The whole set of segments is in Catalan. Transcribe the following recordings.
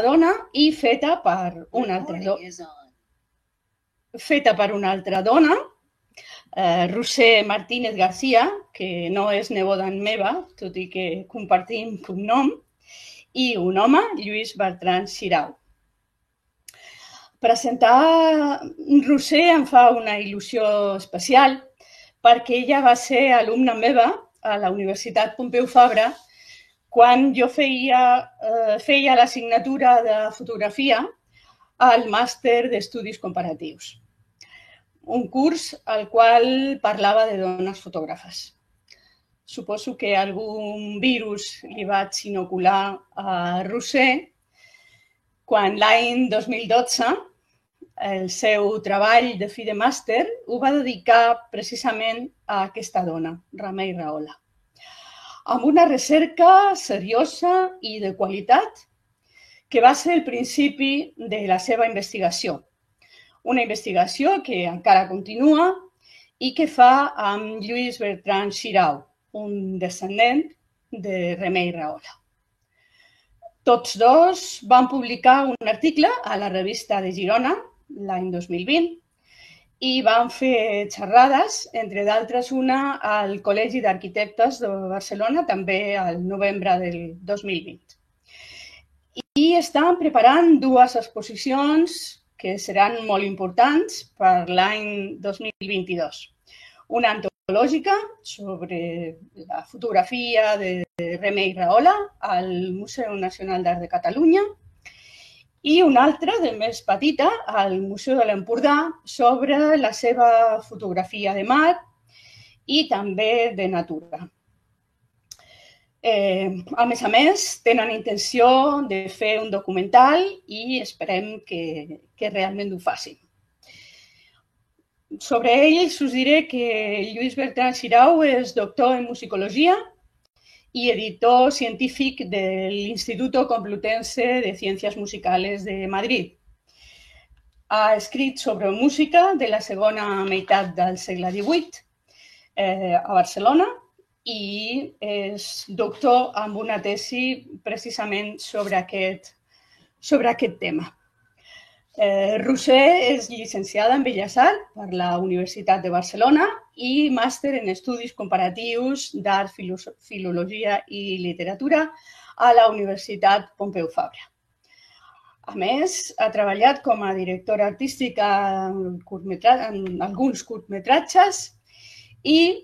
dona i feta per una altra dona, Roser Martínez García, que no és neboda meva, tot i que compartim cognom, i un home, Lluís Bertran Xirau. Presentar Roser em fa una il·lusió especial perquè ella va ser alumna meva a la Universitat Pompeu Fabra quan jo feia l'assignatura de fotografia al màster d'estudis comparatius, un curs al qual parlava de dones fotògrafes. Suposo que algun virus li vaig inocular a Roser quan l'any 2012 el seu treball de fi de màster ho va dedicar precisament a aquesta dona, Remei Rahola, amb una recerca seriosa i de qualitat que va ser el principi de la seva investigació. Una investigació que encara continua i que fa amb Lluís Bertran Xirau, un descendent de Remei Rahola. Tots dos van publicar un article a la revista de Girona l'any 2020 i van fer xerrades, entre d'altres una al Col·legi d'Arquitectes de Barcelona, també al novembre del 2020. I estan preparant dues exposicions que seran molt importants per l'any 2022. Una antològica sobre la fotografia de Remei Rahola al Museu Nacional d'Art de Catalunya i una altra, de més petita, al Museu de l'Empordà sobre la seva fotografia de mar i també de natura. A més, tenen intenció de fer un documental i esperem que realment ho facin. Sobre ells us diré que Lluís Bertran Xirau és doctor en musicologia y editor científic del Instituto Complutense de Ciencias Musicales de Madrid. Ha escrit sobre música de la segona meitat del segle XVIII a Barcelona i és doctor amb una tesi precisament sobre aquest tema. Roser és llicenciada en Belles Arts per la Universitat de Barcelona i màster en Estudis Comparatius d'Art, Filologia i Literatura a la Universitat Pompeu Fabra. A més, ha treballat com a directora artística en alguns curtmetratges i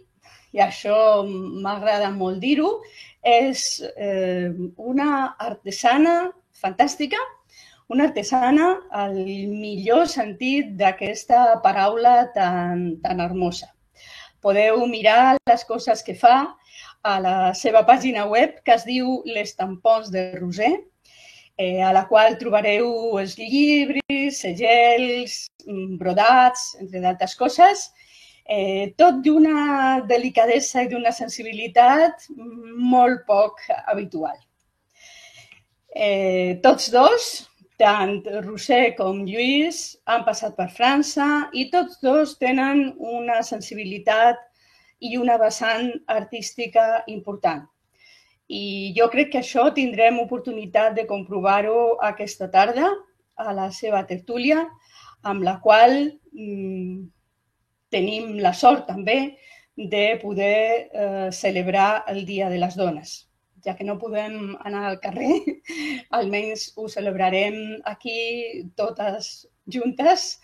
això m'agrada molt dir-ho, és una artesana fantàstica, una artesana al millor sentit d'aquesta paraula tan hermosa. Podeu mirar les coses que fa a la seva pàgina web que es diu Les tampons de Roser, a la qual trobareu els llibres, segells, brodats, entre d'altres coses, tot d'una delicadesa i d'una sensibilitat molt poc habitual. Tots dos, tant Roser com Lluís, han passat per França i tots dos tenen una sensibilitat i una vessant artística important. I jo crec que això tindrem oportunitat de comprovar-ho aquesta tarda a la seva tertúlia, amb la qual tenim la sort també de poder celebrar el Dia de les Dones. Ja que no podem anar al carrer, almenys ho celebrarem aquí totes juntes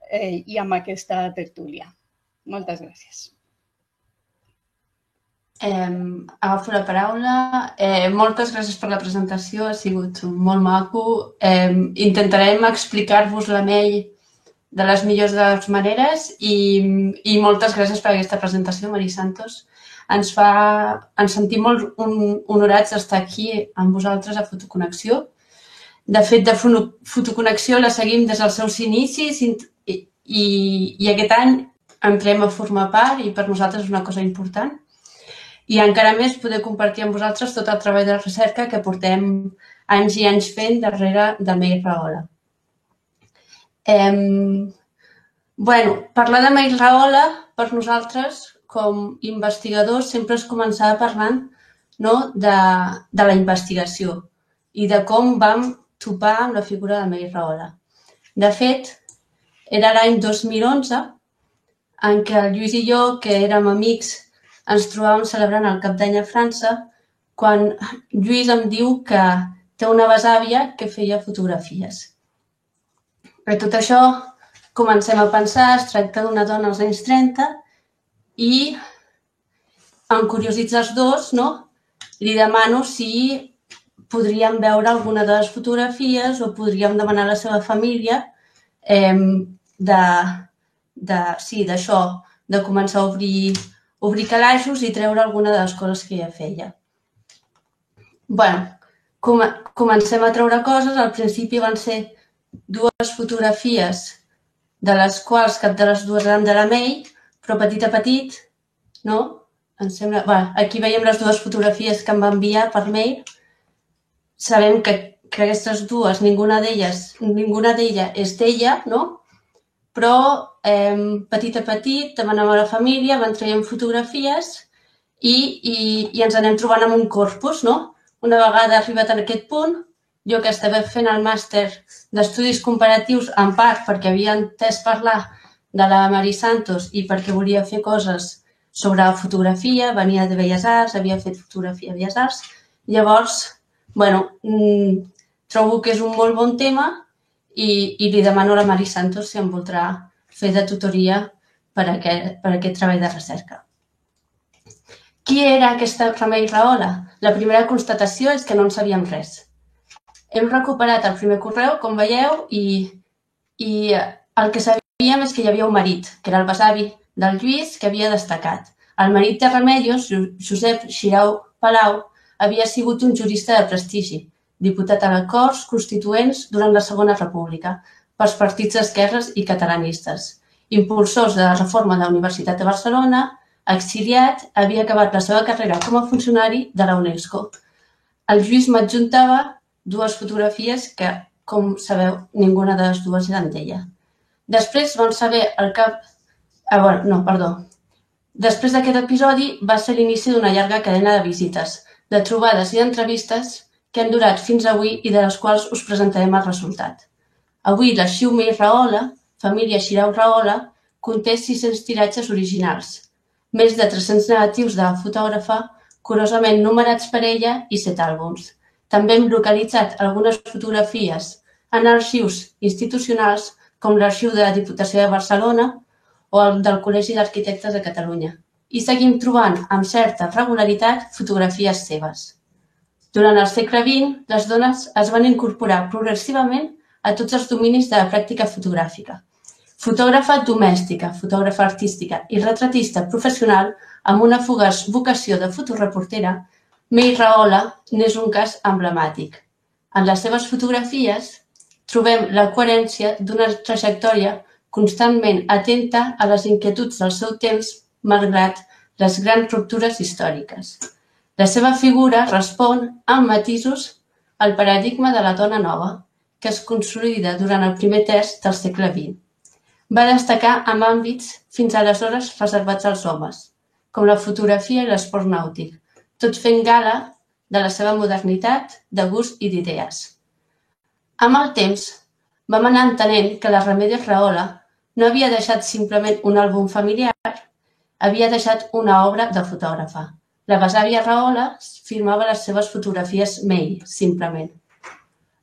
i amb aquesta tertúlia. Moltes gràcies. Agafo la paraula. Moltes gràcies per la presentació, ha sigut molt maco. Intentarem explicar-vos la mail de les millors de les maneres i moltes gràcies per aquesta presentació, Mari Santos. Ens sentim molt honorats d'estar aquí amb vosaltres a Fotoconnexió. De fet, de Fotoconnexió la seguim des dels seus inicis i aquest any entrem a formar part i per nosaltres és una cosa important. I encara més poder compartir amb vosaltres tot el treball de recerca que portem anys i anys fent darrere de Remei Rahola. Parlar de Remei Rahola per nosaltres com investigadors sempre es començava parlant de la investigació i de com vam topar amb la figura de May Rahola. De fet, era l'any 2011 en què el Lluís i jo, que érem amics, ens trobàvem celebrant el Cap d'Any a França, quan Lluís em diu que té una besàvia que feia fotografies. Per tot això, comencem a pensar, es tracta d'una dona als anys 30 i, encuriosits els dos, li demano si podríem veure alguna de les fotografies o podríem demanar a la seva família de començar a obrir calaixos i treure alguna de les coses que ella feia. Comencem a treure coses. Al principi van ser 2 fotografies, de les quals cap de les 2 eren de la May, però petit a petit, no? Aquí veiem les 2 fotografies que em va enviar per mail. Sabem que aquestes 2, ninguna d'elles és d'ella, no? Però petit a petit demanàvem a la família, van traient fotografies i ens anem trobant amb un corpus, no? Una vegada arribat a aquest punt, jo que estava fent el màster d'estudis comparatius, en part perquè havia entès parlar de la Mari Santos i perquè volia fer coses sobre fotografia, venia de Belles Arts, havia fet fotografia a Belles Arts. Llavors, trobo que és un molt bon tema i li demano a la Mari Santos si em voldrà fer de tutoria per aquest treball de recerca. Qui era aquesta May Rahola? La primera constatació és que no en sabíem res. Hem recuperat el primer correu, com veieu, i el que sabíem és que hi havia un marit, que era el besavi del Lluís, que havia destacat. El marit de Remedios, Josep Xirau Palau, havia sigut un jurista de prestigi, diputat a les Corts Constituents durant la Segona República, pels partits d'esquerres i catalanistes. Impulsors de la reforma de la Universitat de Barcelona, exiliat, havia acabat la seva carrera com a funcionari de la UNESCO. El Lluís m'adjuntava 2 fotografies que, com sabeu, ninguna de les 2 eren d'ella. Després vam saber Després d'aquest episodi va ser l'inici d'una llarga cadena de visites, de trobades i d'entrevistes que han durat fins avui i de les quals us presentarem el resultat. Avui l'arxiu May Rahola, família Xirau Rahola, conté 600 tiratges originals, més de 300 negatius de la fotògrafa, curosament numerats per ella i 7 àlbums. També hem localitzat algunes fotografies en arxius institucionals com l'Arxiu de la Diputació de Barcelona o el del Col·legi d'Arquitectes de Catalunya. I seguim trobant amb certa regularitat fotografies seves. Durant el segle XX, les dones es van incorporar progressivament a tots els dominis de la pràctica fotogràfica. Fotògrafa domèstica, fotògrafa artística i retratista professional amb una fugaç vocació de fotoreportera, May Rahola n'és un cas emblemàtic. En les seves fotografies trobem la coherència d'una trajectòria constantment atenta a les inquietuds del seu temps, malgrat les grans ruptures històriques. La seva figura respon, amb matisos, al paradigma de la dona nova, que es consolida durant el primer terç del segle XX. Va destacar en àmbits fins aleshores reservats als homes, com la fotografia i l'esport nàutic, tot fent gala de la seva modernitat, de gust i d'idees. Amb el temps, vam anar entenent que la Remedios Rahola no havia deixat simplement un àlbum familiar, havia deixat una obra de fotògrafa. La besàvia Rahola firmava les seves fotografies May, simplement.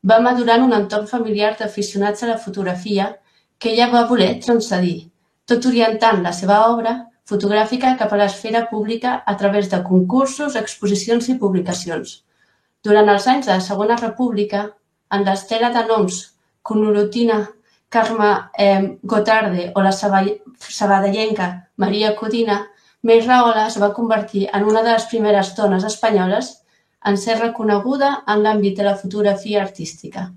Va madurar en un entorn familiar d'aficionats a la fotografia que ella va voler transcedir, tot orientant la seva obra fotogràfica cap a l'esfera pública a través de concursos, exposicions i publicacions. Durant els anys de la Segona República, en l'estela de noms Conorotina, Carme Gotarde o la sabadellenca Maria Codina, May Rahola es va convertir en una de les primeres dones espanyoles en ser reconeguda en l'àmbit de la fotografia artística.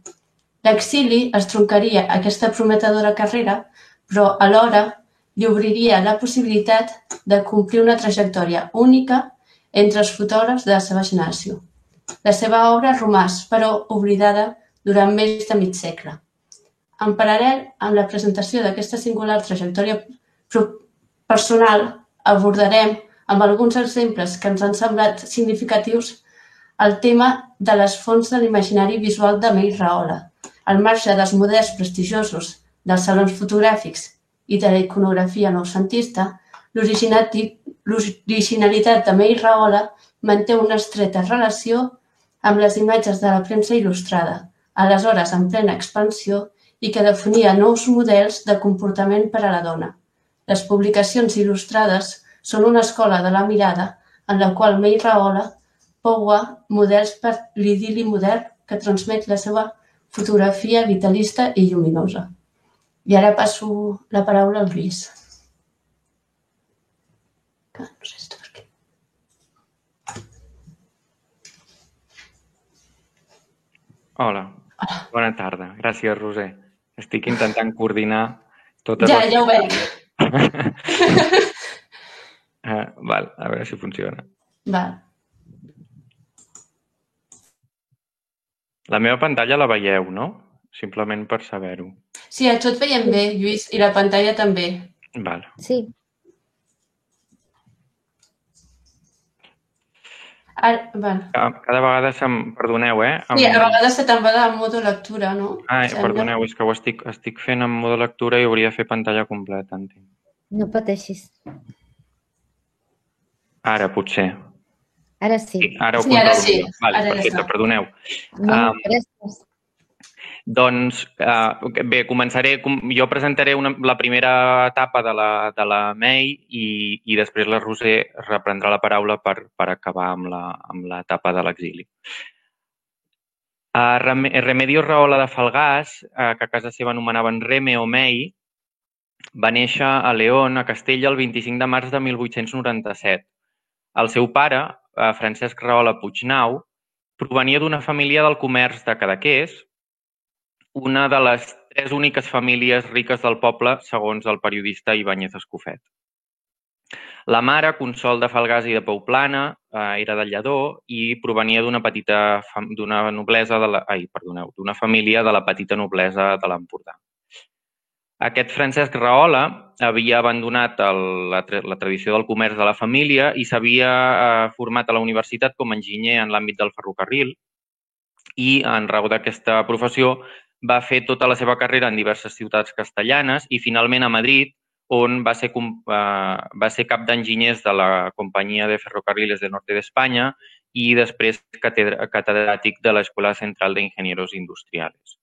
L'exili estroncaria aquesta prometedora carrera, però alhora li obriria la possibilitat de complir una trajectòria única entre els fotògrafs de la seva generació. La seva obra romàs, però oblidada durant més de mig segle. En paral·lel amb la presentació d'aquesta singular trajectòria personal, abordarem amb alguns exemples que ens han semblat significatius el tema de les fonts de l'imaginari visual de May Rahola. Al marge dels models prestigiosos dels salons fotogràfics i de la iconografia noucentista, l'originalitat de May Rahola manté una estreta relació amb les imatges de la premsa il·lustrada, aleshores en plena expansió i que definia nous models de comportament per a la dona. Les publicacions il·lustrades són una escola de la mirada en la qual May Rahola poua models per l'idil·li modern que transmet la seva fotografia vitalista i lluminosa. I ara passo la paraula al Lluís. No sé si per què. Hola, bona tarda. Gràcies, Roser. Estic intentant coordinar totes Ja ho veig. Val, a veure si funciona. Val. La meva pantalla la veieu, no? Simplement per saber-ho. Sí, a tu et veiem bé, Lluís, i la pantalla també. Val. Sí. Cada vegada perdoneu, Sí, a vegades se te'n va de modo lectura, no? Perdoneu, és que ho estic fent en modo lectura i hauria de fer pantalla completa, entenc. No pateixis. Ara, potser. Ara sí. Ara ho Sí, ara sí. Vale, perfecte, perdoneu. No, gràcies. Doncs, bé, començaré. Jo presentaré la primera etapa de la May i després la Roser reprendrà la paraula per acabar amb l'etapa de l'exili. Remedios Rahola de Falgàs, que a casa seva anomenaven Reme o May, va néixer a León, a Castella, el 25 de març de 1897. El seu pare, Francesc Rahola Puignau, provenia d'una família del comerç de Cadaqués, una de les 3 úniques famílies riques del poble, segons el periodista Ibáñez Escofet. La mare, Consol de Falgàs i de Pouplana, era de Lledó i provenia d'una família de la petita noblesa de l'Empordà. Aquest Francesc Rahola havia abandonat la tradició del comerç de la família i s'havia format a la universitat com a enginyer en l'àmbit del ferrocarril i, en raó d'aquesta professió, va fer tota la seva carrera en diverses ciutats castellanes i finalment a Madrid, on va ser cap d'enginyers de la Companyia de Ferrocarriles del Norte d'Espanya i després catedràtic de l'Escola Central de Ingenieros Industriales.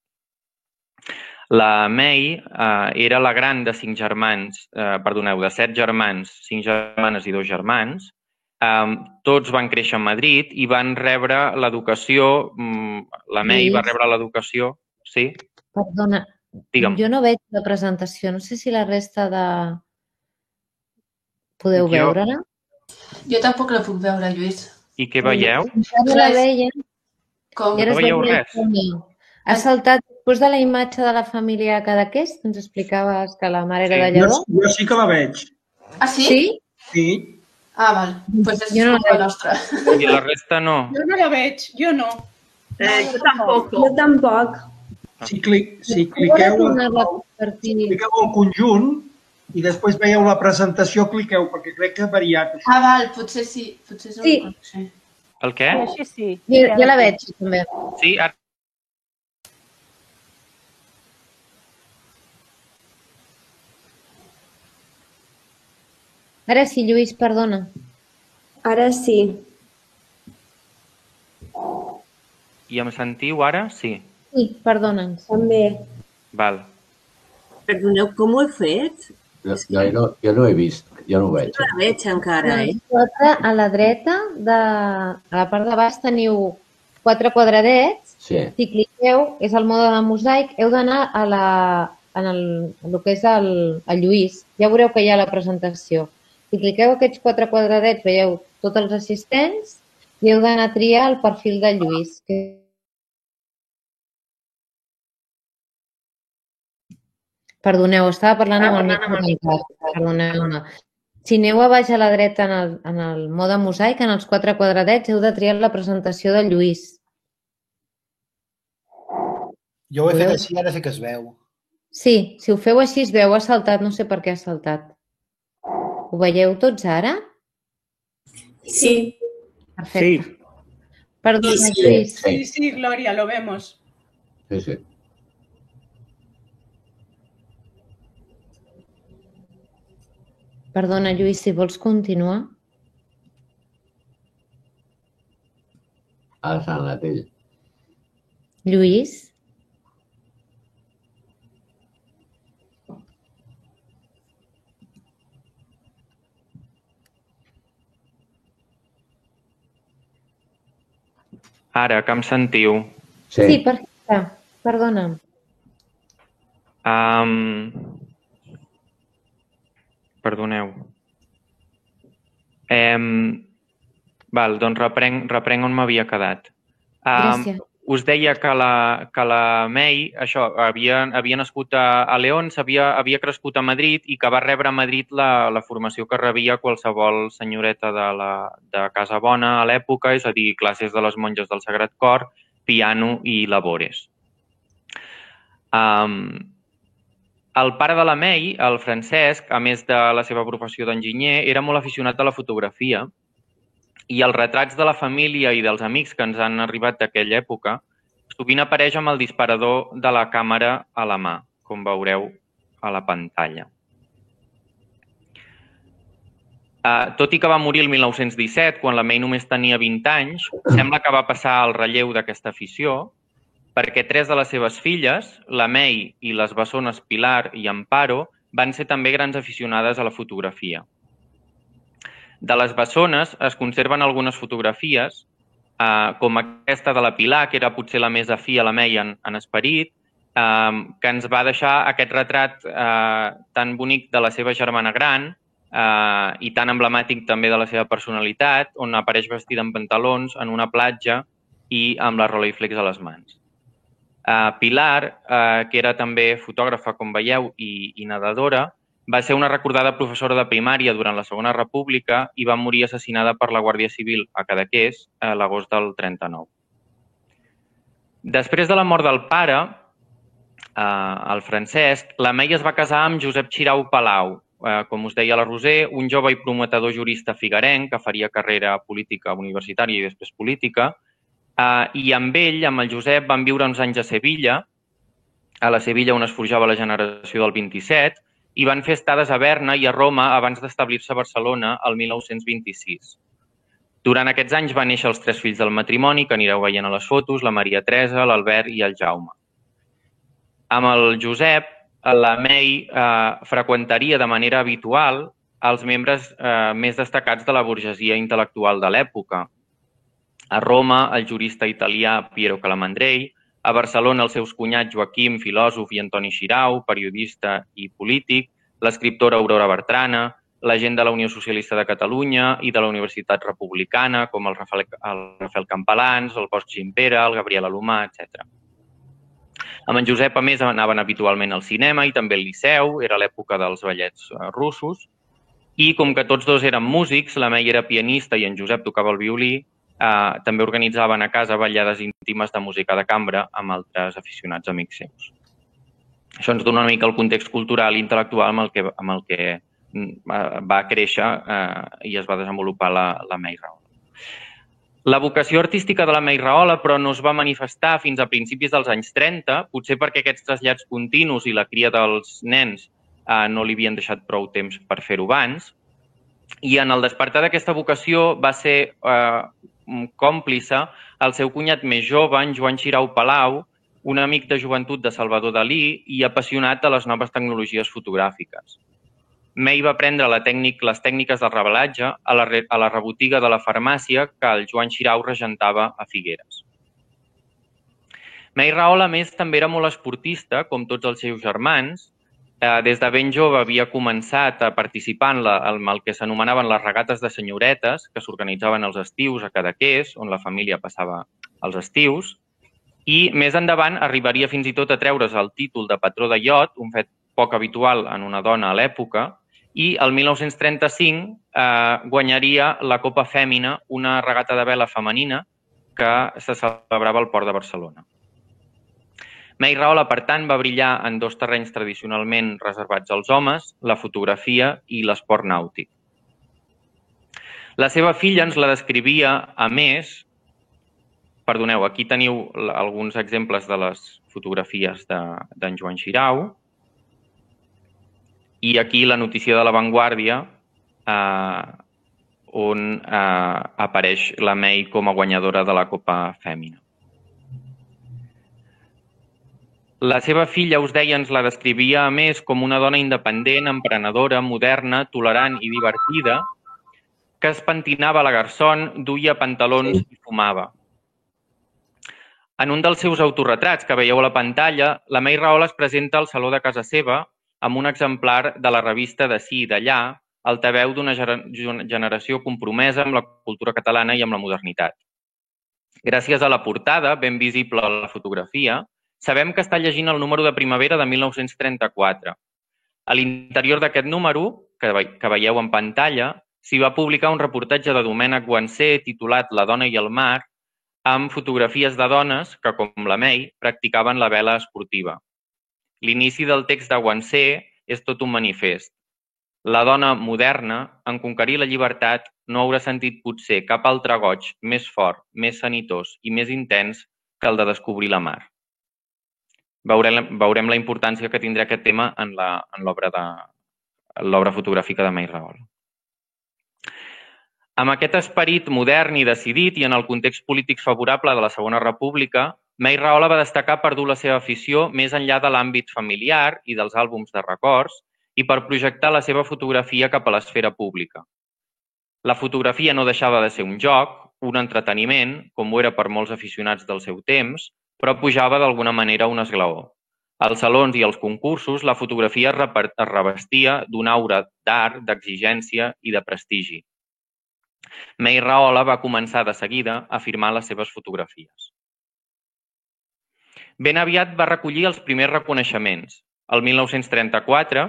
La May era la gran de 7 germans, 5 germanes i 2 germans. Tots van créixer a Madrid i van rebre l'educació. La May va rebre l'educació... Sí? Perdona, Digue'm. jo no veig la presentació. No sé si la resta de... Podeu veure-la? Jo tampoc la puc veure, Lluís. I què veieu? No la veia. Com? No veieu res? Ha saltat després de la imatge de la família Cadaqués, ens explicaves que la mare era de Lledó. Jo sí que la veig. Ah, sí? Sí? Sí. Ah, val. Doncs és culpa nostra. I la resta no? Jo no la veig, jo no. Jo tampoc. Jo tampoc. Si cliqueu el conjunt i després veieu la presentació, cliqueu, perquè crec que ha variat. Ah, val, potser sí. Potser és Sí. El què? Així sí. Jo la veig, també. Sí, ara... Ara sí, Lluís, perdona. Ara sí. I em sentiu ara? Sí. Sí, perdona'ns. També. Val. Perdoneu, com ho he fet? Jo no he vist, jo no ho veig. No la veig encara, A la dreta, a la part de baix, teniu 4 quadradets. Sí. Si cliqueu, és el mode de mosaic, heu d'anar en el que és el Lluís. Ja veureu que hi ha la presentació. Si cliqueu aquests 4 quadradets, veieu tots els assistents i heu d'anar a triar el perfil de Lluís. Perdoneu, estava parlant amb el micro. Perdoneu-me. Si aneu a baix a la dreta en el mode mosaic, en els 4 quadradets, heu de triar la presentació de Lluís. Jo ho he fet així, ara sí que es veu. Sí, si ho feu així es veu, ha saltat, no sé per què ha saltat. Ho veieu tots ara? Sí. Perfecte. Perdona, Lluís. Sí, Gloria, lo vemos. Sí. Perdona, Lluís, si vols continuar. Ara s'ha anat ell. Lluís? Ara, que em sentiu? Sí, perfecte. Perdona'm. Perdoneu. Doncs reprenc on m'havia quedat. Gràcies. Us deia que la May, això, havia nascut a León, havia crescut a Madrid i que va rebre a Madrid la formació que rebia qualsevol senyoreta de casa bona a l'època, és a dir, classes de les monges del Sagrat Cor, piano i labores. El pare de la May, el Francesc, a més de la seva professió d'enginyer, era molt aficionat a la fotografia i els retrats de la família i dels amics que ens han arribat d'aquella època sovint apareix amb el disparador de la càmera a la mà, com veureu a la pantalla. Tot i que va morir el 1917, quan la May només tenia 20 anys, sembla que va passar el relleu d'aquesta afició, perquè 3 de les seves filles, la May i les bessones Pilar i Amparo, van ser també grans aficionades a la fotografia. De les bessones es conserven algunes fotografies, com aquesta de la Pilar, que era potser la més afí a la May en esperit, que ens va deixar aquest retrat tan bonic de la seva germana gran i tan emblemàtic també de la seva personalitat, on apareix vestida en pantalons en una platja i amb la Rolleiflex a les mans. Pilar, que era també fotògrafa, com veieu, i nedadora, va ser una recordada professora de primària durant la Segona República i va morir assassinada per la Guàrdia Civil a Cadaqués a l'agost del 39. Després de la mort del pare, el Francesc, la May es va casar amb Josep Xirau Palau, com us deia la Roser, un jove i prometedor jurista figuerenc que faria carrera política universitària i després política, i amb ell, amb el Josep, van viure uns anys a Sevilla, a la Sevilla on es forjava la generació del 27, i van fer estades a Berna i a Roma abans d'establir-se a Barcelona el 1926. Durant aquests anys van néixer els 3 fills del matrimoni, que anireu veient a les fotos, la Maria Teresa, l'Albert i el Jaume. Amb el Josep, la May freqüentaria de manera habitual els membres més destacats de la burgesia intel·lectual de l'època. A Roma, el jurista italià Piero Calamandrei, a Barcelona, els seus cunyats Joaquim, filòsof, i Antoni Xirau, periodista i polític, l'escriptora Aurora Bertrana, la gent de la Unió Socialista de Catalunya i de la Universitat Republicana, com el Rafael Campalans, el Bosch Gimpera, el Gabriel Alomà, etc. Amb en Josep, a més, anaven habitualment al cinema i també al Liceu, era l'època dels ballets russos, i com que tots dos eren músics, la May era pianista i en Josep tocava el violí, també organitzaven a casa ballades íntimes de música de cambra amb altres aficionats amics seus. Això ens dona una mica el context cultural i intel·lectual amb el que va créixer i es va desenvolupar la May Rahola. La vocació artística de la May Rahola, però, no es va manifestar fins a principis dels anys 30, potser perquè aquests trasllats continus i la cria dels nens no li havien deixat prou temps per fer-ho abans, i en el despertar d'aquesta vocació va ser còmplice el seu cunyat més jove, en Joan Xirau Palau, un amic de joventut de Salvador Dalí i apassionat de les noves tecnologies fotogràfiques. May va aprendre les tècniques del revelatge a la rebotiga de la farmàcia que el Joan Xirau regentava a Figueres. May Rahola, a més, també era molt esportista, com tots els seus germans. Des de ben jove havia començat a participar en el que s'anomenaven les regates de senyoretes, que s'organitzaven els estius a Cadaqués, on la família passava els estius, i més endavant arribaria fins i tot a treure's el títol de patró de iot, un fet poc habitual en una dona a l'època, i el 1935 guanyaria la Copa Fèmina, una regata de vela femenina que se celebrava al Port de Barcelona. May Rahola, per tant, va brillar en 2 terrenys tradicionalment reservats als homes, la fotografia i l'esport nàutic. La seva filla ens la descrivia, a més, Perdoneu, aquí teniu alguns exemples de les fotografies d'en Joan Xirau i aquí la notícia de La Vanguardia on apareix la May com a guanyadora de la Copa Fèmina. La seva filla, us deia, ens la descrivia a més com una dona independent, emprenedora, moderna, tolerant i divertida, que es pentinava la garçon, duia pantalons i fumava. En un dels seus autorretrats que veieu a la pantalla, la May Rahola es presenta al saló de casa seva amb un exemplar de la revista d'Ací i d'Allà, altaveu d'una generació compromesa amb la cultura catalana i amb la modernitat. Gràcies a la portada, ben visible a la fotografia, sabem que està llegint el número de primavera de 1934. A l'interior d'aquest número, que veieu en pantalla, s'hi va publicar un reportatge de Domènec Guansé titulat La dona i el mar, amb fotografies de dones que, com la May, practicaven la vela esportiva. L'inici del text de Guansé és tot un manifest. La dona moderna, en conquerir la llibertat, no haurà sentit potser cap altre goig més fort, més sanitós i més intens que el de descobrir la mar. Veurem la importància que tindrà aquest tema en l'obra fotogràfica de May Rahola. Amb aquest esperit modern i decidit i en el context polític favorable de la Segona República, May Rahola va destacar per dur la seva afició més enllà de l'àmbit familiar i dels àlbums de records i per projectar la seva fotografia cap a l'esfera pública. La fotografia no deixava de ser un joc, un entreteniment, com ho era per molts aficionats del seu temps, però pujava d'alguna manera un esglaó. Als salons i als concursos, la fotografia es revestia d'una aura d'art, d'exigència i de prestigi. May Rahola va començar de seguida a firmar les seves fotografies. Ben aviat va recollir els primers reconeixements. El 1934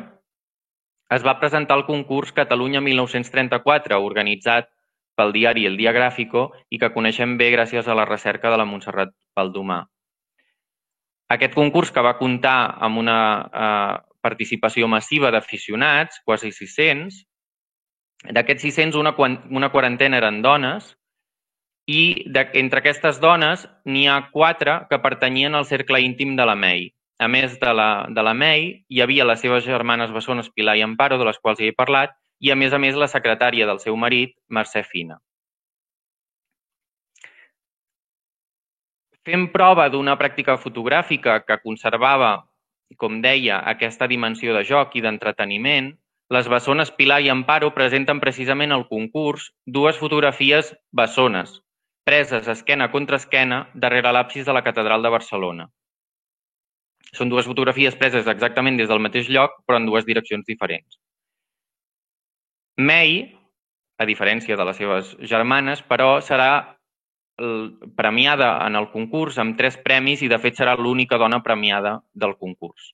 es va presentar al concurs Catalunya 1934, organitzat pel diari El Día Gráfico i que coneixem bé gràcies a la recerca de la Montserrat Baldomà. Aquest concurs, que va comptar amb una participació massiva d'aficionats, quasi 600, d'aquests 600 una quarantena eren dones i entre aquestes dones n'hi ha 4 que pertanyien al cercle íntim de la May. A més de la May, hi havia les seves germanes bessones Pilar i Amparo, de les quals ja he parlat, i a més la secretària del seu marit, Mercè Fina. Fent prova d'una pràctica fotogràfica que conservava, com deia, aquesta dimensió de joc i d'entreteniment, les bessones Pilar i Amparo presenten precisament al concurs 2 fotografies bessones, preses esquena contra esquena darrere l'absis de la Catedral de Barcelona. Són 2 fotografies preses exactament des del mateix lloc, però en 2 direccions diferents. May, a diferència de les seves germanes, però serà premiada en el concurs amb 3 premis i de fet serà l'única dona premiada del concurs.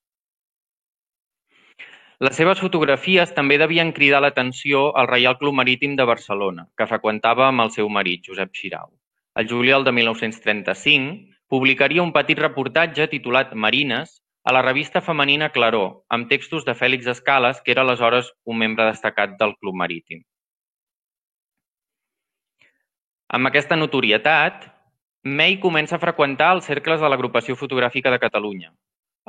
Les seves fotografies també devien cridar l'atenció al Reial Club Marítim de Barcelona, que freqüentava amb el seu marit, Josep Xirau. El juliol de 1935 publicaria un petit reportatge titulat Marines a la revista femenina Claror, amb textos de Fèlix Escales, que era aleshores un membre destacat del Club Marítim. Amb aquesta notorietat, May comença a freqüentar els cercles de l'Agrupació Fotogràfica de Catalunya.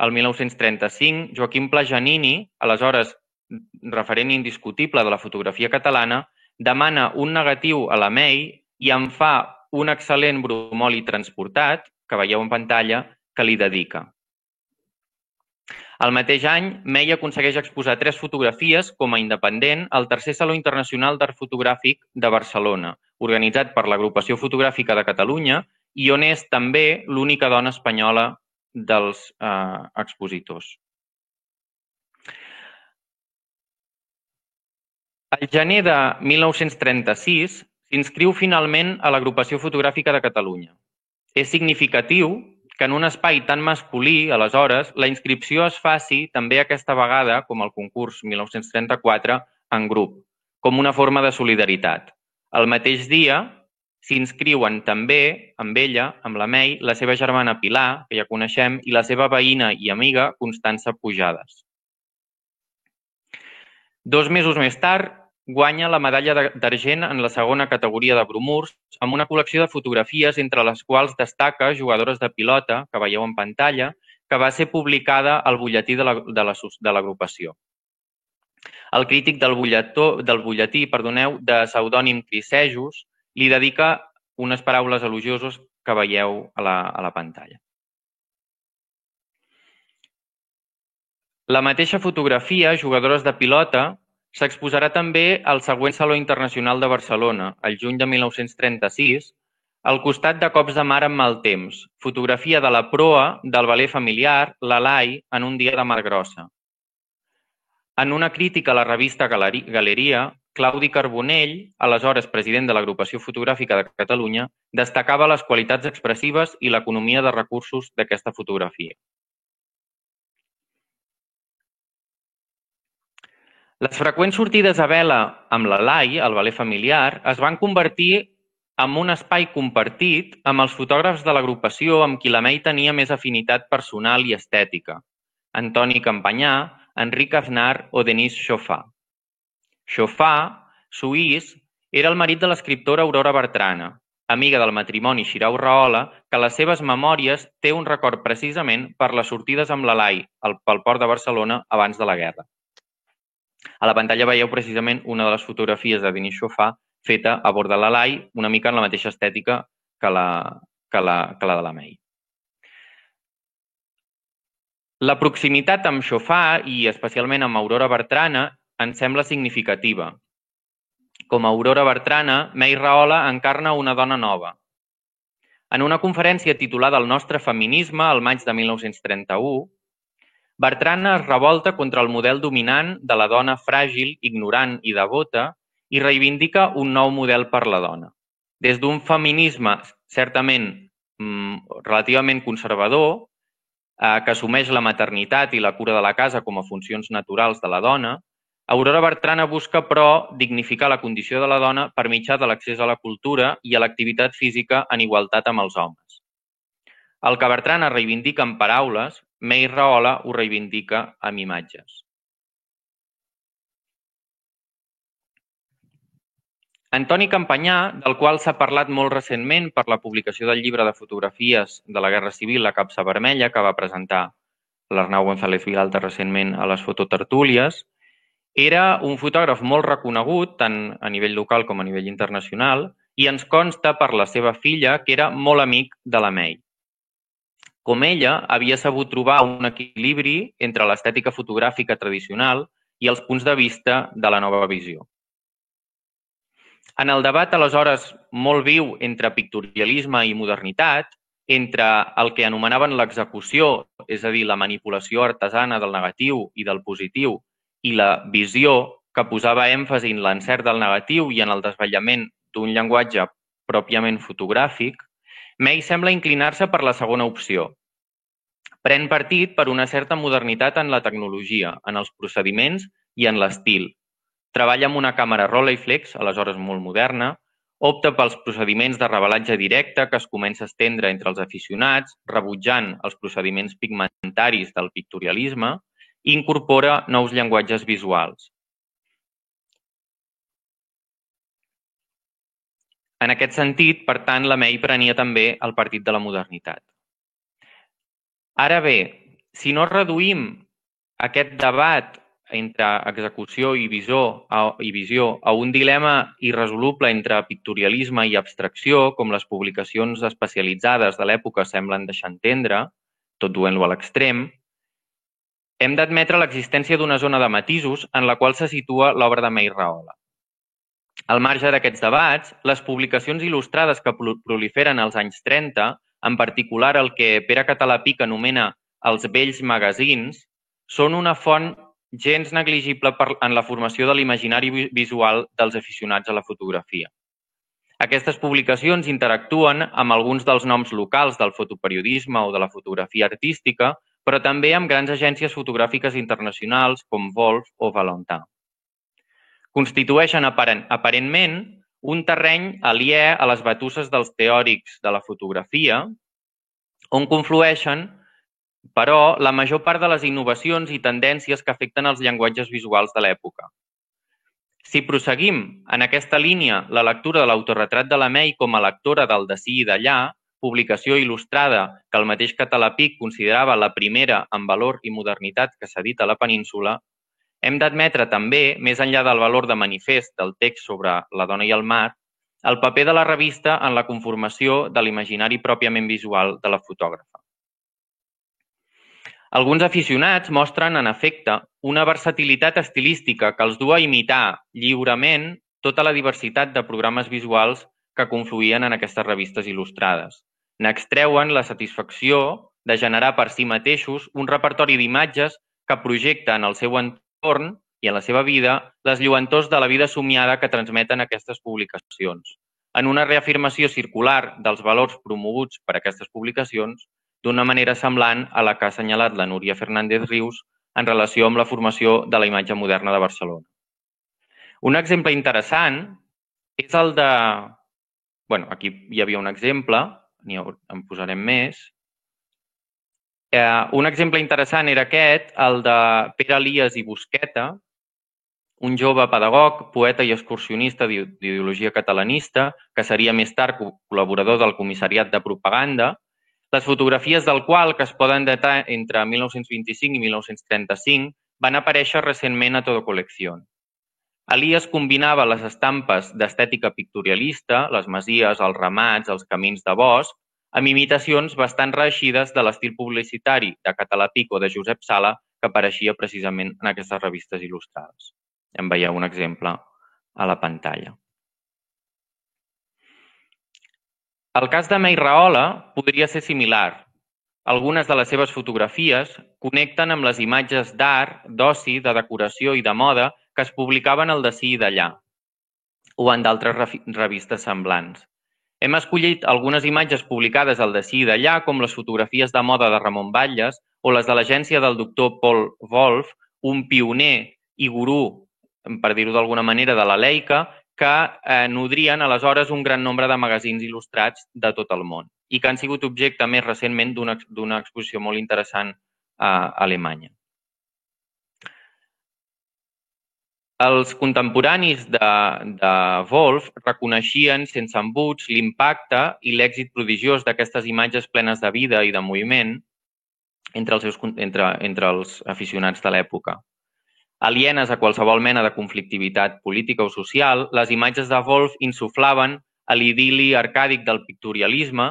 El 1935, Joaquim Pla Giannini, aleshores referent indiscutible de la fotografia catalana, demana un negatiu a la May i en fa un excel·lent bromoli transportat, que veieu en pantalla, que li dedica. El mateix any, May aconsegueix exposar 3 fotografies com a independent al tercer Saló Internacional d'Art Fotogràfic de Barcelona, organitzat per l'Agrupació Fotogràfica de Catalunya i on és també l'única dona espanyola dels expositors. Al gener de 1936 s'inscriu finalment a l'Agrupació Fotogràfica de Catalunya. És significatiu que en un espai tan masculí, aleshores, la inscripció es faci també aquesta vegada, com el concurs 1934, en grup, com una forma de solidaritat. El mateix dia s'inscriuen també amb ella, amb la May, la seva germana Pilar, que ja coneixem, i la seva veïna i amiga Constança Pujades. 2 mesos més tard, guanya la medalla d'argent en la segona categoria de bromurs amb una col·lecció de fotografies entre les quals destaca Jugadores de pilota, que veieu en pantalla, que va ser publicada al butlletí de l'agrupació. El crític del butlletí de pseudònim Crisejos li dedica unes paraules elogioses que veieu a la pantalla. La mateixa fotografia, Jugadores de pilota, s'exposarà també al següent Saló Internacional de Barcelona, el juny de 1936, al costat de Cops de mar amb mal temps, fotografia de la proa del veler familiar, l'Alai, en un dia de mar grossa. En una crítica a la revista Galeria, Claudi Carbonell, aleshores president de l'Agrupació Fotogràfica de Catalunya, destacava les qualitats expressives i l'economia de recursos d'aquesta fotografia. Les freqüents sortides a vela amb l'Alai, el veler familiar, es van convertir en un espai compartit amb els fotògrafs de l'agrupació amb qui la May tenia més afinitat personal i estètica, Antoni Campanyà, Enric Aznar o Denis Chauffat. Chauffat, suís, era el marit de l'escriptora Aurora Bertrana, amiga del matrimoni Xirau-Rahola, que a les seves memòries té un record precisament per les sortides amb l'Alai pel port de Barcelona abans de la guerra. A la pantalla veieu precisament una de les fotografies de Denis Chauffat feta a bord de l'Alai, una mica en la mateixa estètica que la de la May. La proximitat amb Chauffat i especialment amb Aurora Bertrana ens sembla significativa. Com a Aurora Bertrana, May Rahola encarna una dona nova. En una conferència titulada El nostre feminisme, al maig de 1931, Bertrana es revolta contra el model dominant de la dona fràgil, ignorant i devota i reivindica un nou model per la dona. Des d'un feminisme certament relativament conservador, que assumeix la maternitat i la cura de la casa com a funcions naturals de la dona, Aurora Bertrana busca, però, dignificar la condició de la dona per mitjà de l'accés a la cultura i a l'activitat física en igualtat amb els homes. El que Bertrana reivindica en paraules, May Rahola ho reivindica amb imatges. Antoni Campanyà, del qual s'ha parlat molt recentment per la publicació del llibre de fotografies de la Guerra Civil, La capsa vermella, que va presentar l'Arnau González Vilalta recentment a les fototertúlies, era un fotògraf molt reconegut, tant a nivell local com a nivell internacional, i ens consta per la seva filla que era molt amic de la May. Com ella, havia sabut trobar un equilibri entre l'estètica fotogràfica tradicional i els punts de vista de la nova visió. En el debat, aleshores, molt viu entre pictorialisme i modernitat, entre el que anomenaven l'execució, és a dir, la manipulació artesana del negatiu i del positiu, i la visió, que posava èmfasi en l'encert del negatiu i en el desvetllament d'un llenguatge pròpiament fotogràfic, May sembla inclinar-se per la segona opció. Pren partit per una certa modernitat en la tecnologia, en els procediments i en l'estil. Treballa amb una càmera Rolleiflex, aleshores molt moderna, opta pels procediments de revelatge directe que es comença a estendre entre els aficionats, rebutjant els procediments pigmentaris del pictorialisme, i incorpora nous llenguatges visuals. En aquest sentit, per tant, la May prenia també el partit de la modernitat. Ara bé, si no reduïm aquest debat entre execució i visió a un dilema irresoluble entre pictorialisme i abstracció, com les publicacions especialitzades de l'època semblen deixar entendre, tot duent-lo a l'extrem, hem d'admetre l'existència d'una zona de matisos en la qual se situa l'obra de May Rahola. Al marge d'aquests debats, les publicacions il·lustrades que proliferen als anys 30, en particular el que Pere Català-Pic anomena els vells magazins, són una font gens negligible en la formació de l'imaginari visual dels aficionats a la fotografia. Aquestes publicacions interactuen amb alguns dels noms locals del fotoperiodisme o de la fotografia artística, però també amb grans agències fotogràfiques internacionals com Wolf o Valentin. Constitueixen aparentment un terreny aliè a les batusses dels teòrics de la fotografia, on conflueixen, però, la major part de les innovacions i tendències que afecten els llenguatges visuals de l'època. Si proseguim en aquesta línia la lectura de l'autorretrat de la May com a lectora del D'ací i d'allà, publicació il·lustrada que el mateix Català-Pic considerava la primera en valor i modernitat que s'ha dit a la península, hem d'admetre també, més enllà del valor de manifest del text sobre la dona i el mar, el paper de la revista en la conformació de l'imaginari pròpiament visual de la fotògrafa. Alguns aficionats mostren, en efecte, una versatilitat estilística que els du a imitar lliurement tota la diversitat de programes visuals que confluïen en aquestes revistes il·lustrades. N'extreuen la satisfacció de generar per si mateixos un repertori d'imatges que projecta en el seu entorn i en la seva vida les lluentors de la vida somiada que transmeten aquestes publicacions, en una reafirmació circular dels valors promoguts per aquestes publicacions d'una manera semblant a la que ha assenyalat la Núria Fernández Rius en relació amb la formació de la imatge moderna de Barcelona. Un exemple interessant és el de... Bueno, aquí hi havia un exemple, en posarem més. Un exemple interessant era aquest, el de Pere Elias i Busqueta, un jove pedagog, poeta i excursionista d'ideologia catalanista, que seria més tard col·laborador del Comissariat de Propaganda, les fotografies del qual, que es poden datar entre 1925 i 1935, van aparèixer recentment a Todo Colección. Elias combinava les estampes d'estètica pictorialista, les masies, els ramats, els camins de bosc, amb imitacions bastant reeixides de l'estil publicitari de Català-Pic o de Josep Sala que apareixia precisament en aquestes revistes il·lustrades. En veieu un exemple a la pantalla. El cas de May Rahola podria ser similar. Algunes de les seves fotografies connecten amb les imatges d'art, d'oci, de decoració i de moda que es publicaven al D'ací i d'allà, o en d'altres revistes semblants. Hem escollit algunes imatges publicades al D'ací i d'allà, com les fotografies de moda de Ramon Batlles o les de l'agència del doctor Paul Wolf, un pioner i gurú, per dir-ho d'alguna manera, de la Leica, que nodrien aleshores un gran nombre de magazins il·lustrats de tot el món i que han sigut objecte més recentment d'una exposició molt interessant a Alemanya. Els contemporanis de Wolf reconeixien sense embuts l'impacte i l'èxit prodigiós d'aquestes imatges plenes de vida i de moviment entre els aficionats de l'època. Alienes a qualsevol mena de conflictivitat política o social, les imatges de Wolf insuflaven a l'idil·li arcàdic del pictorialisme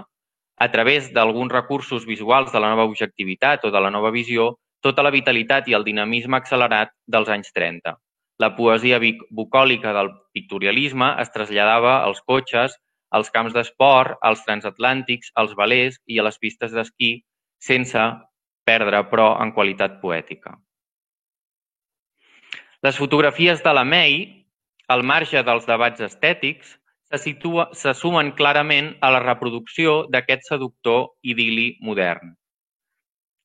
a través d'alguns recursos visuals de la nova objectivitat o de la nova visió, tota la vitalitat i el dinamisme accelerat dels anys 30. La poesia bucòlica del pictorialisme es traslladava als cotxes, als camps d'esport, als transatlàntics, als velers i a les pistes d'esquí, sense perdre, però, en qualitat poètica. Les fotografies de la May, al marge dels debats estètics, se sumen clarament a la reproducció d'aquest seductor idil·li modern.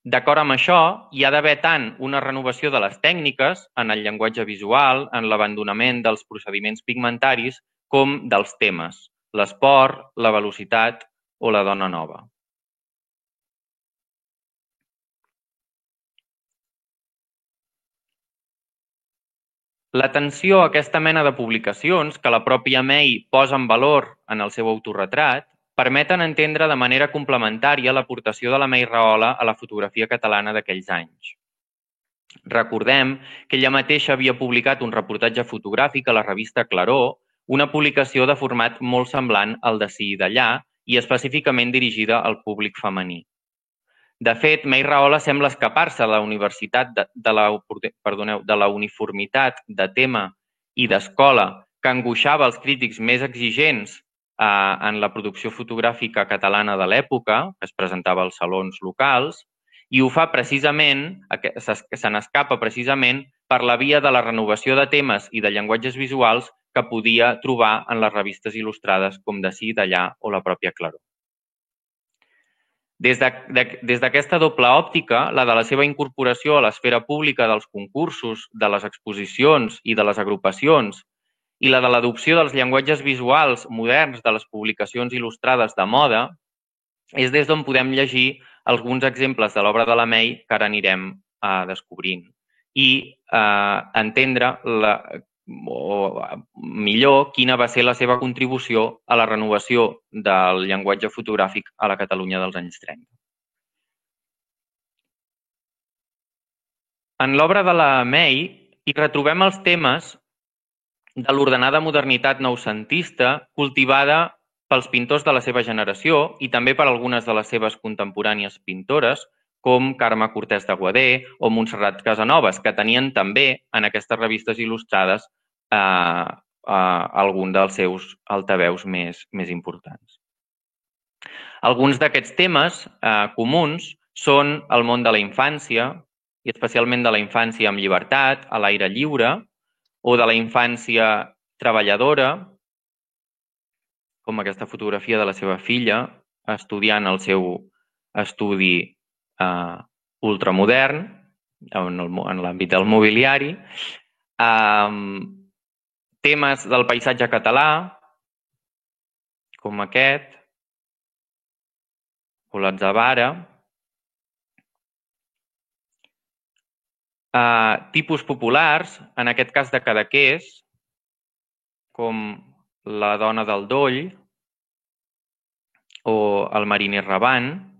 D'acord amb això, hi ha d'haver tant una renovació de les tècniques en el llenguatge visual, en l'abandonament dels procediments pigmentaris, com dels temes, l'esport, la velocitat o la dona nova. L'atenció a aquesta mena de publicacions, que la pròpia May posa en valor en el seu autorretrat, permeten entendre de manera complementària l'aportació de la May Rahola a la fotografia catalana d'aquells anys. Recordem que ella mateixa havia publicat un reportatge fotogràfic a la revista Claror, una publicació de format molt semblant al d'Ací i d'allà i específicament dirigida al públic femení. De fet, May Rahola sembla escapar-se de la uniformitat de tema i d'escola que angoixava els crítics més exigents en la producció fotogràfica catalana de l'època, que es presentava als salons locals, i ho fa precisament, se n'escapa precisament per la via de la renovació de temes i de llenguatges visuals que podia trobar en les revistes il·lustrades com D'ací i d'allà o la pròpia Claror. Des d'aquesta doble òptica, la de la seva incorporació a l'esfera pública dels concursos, de les exposicions i de les agrupacions, i la de l'adopció dels llenguatges visuals moderns de les publicacions il·lustrades de moda, és des d'on podem llegir alguns exemples de l'obra de la May que ara anirem descobrint i entendre millor, quina va ser la seva contribució a la renovació del llenguatge fotogràfic a la Catalunya dels anys 30. En l'obra de la May hi retrobem els temes de l'ordenada modernitat noucentista cultivada pels pintors de la seva generació i també per algunes de les seves contemporànies pintores, com Carme Cortés de Guadé o Montserrat Casanovas, que tenien també en aquestes revistes il·lustrades algun dels seus altaveus més importants. Alguns d'aquests temes comuns són el món de la infància, i especialment de la infància amb llibertat, a l'aire lliure, o de la infància treballadora, com aquesta fotografia de la seva filla estudiant el seu estudi ultramodern en l'àmbit del mobiliari, temes del paisatge català, com aquest, o l'atzavara, tipus populars, en aquest cas de Cadaqués, com la dona del Doll o el mariner Ravant,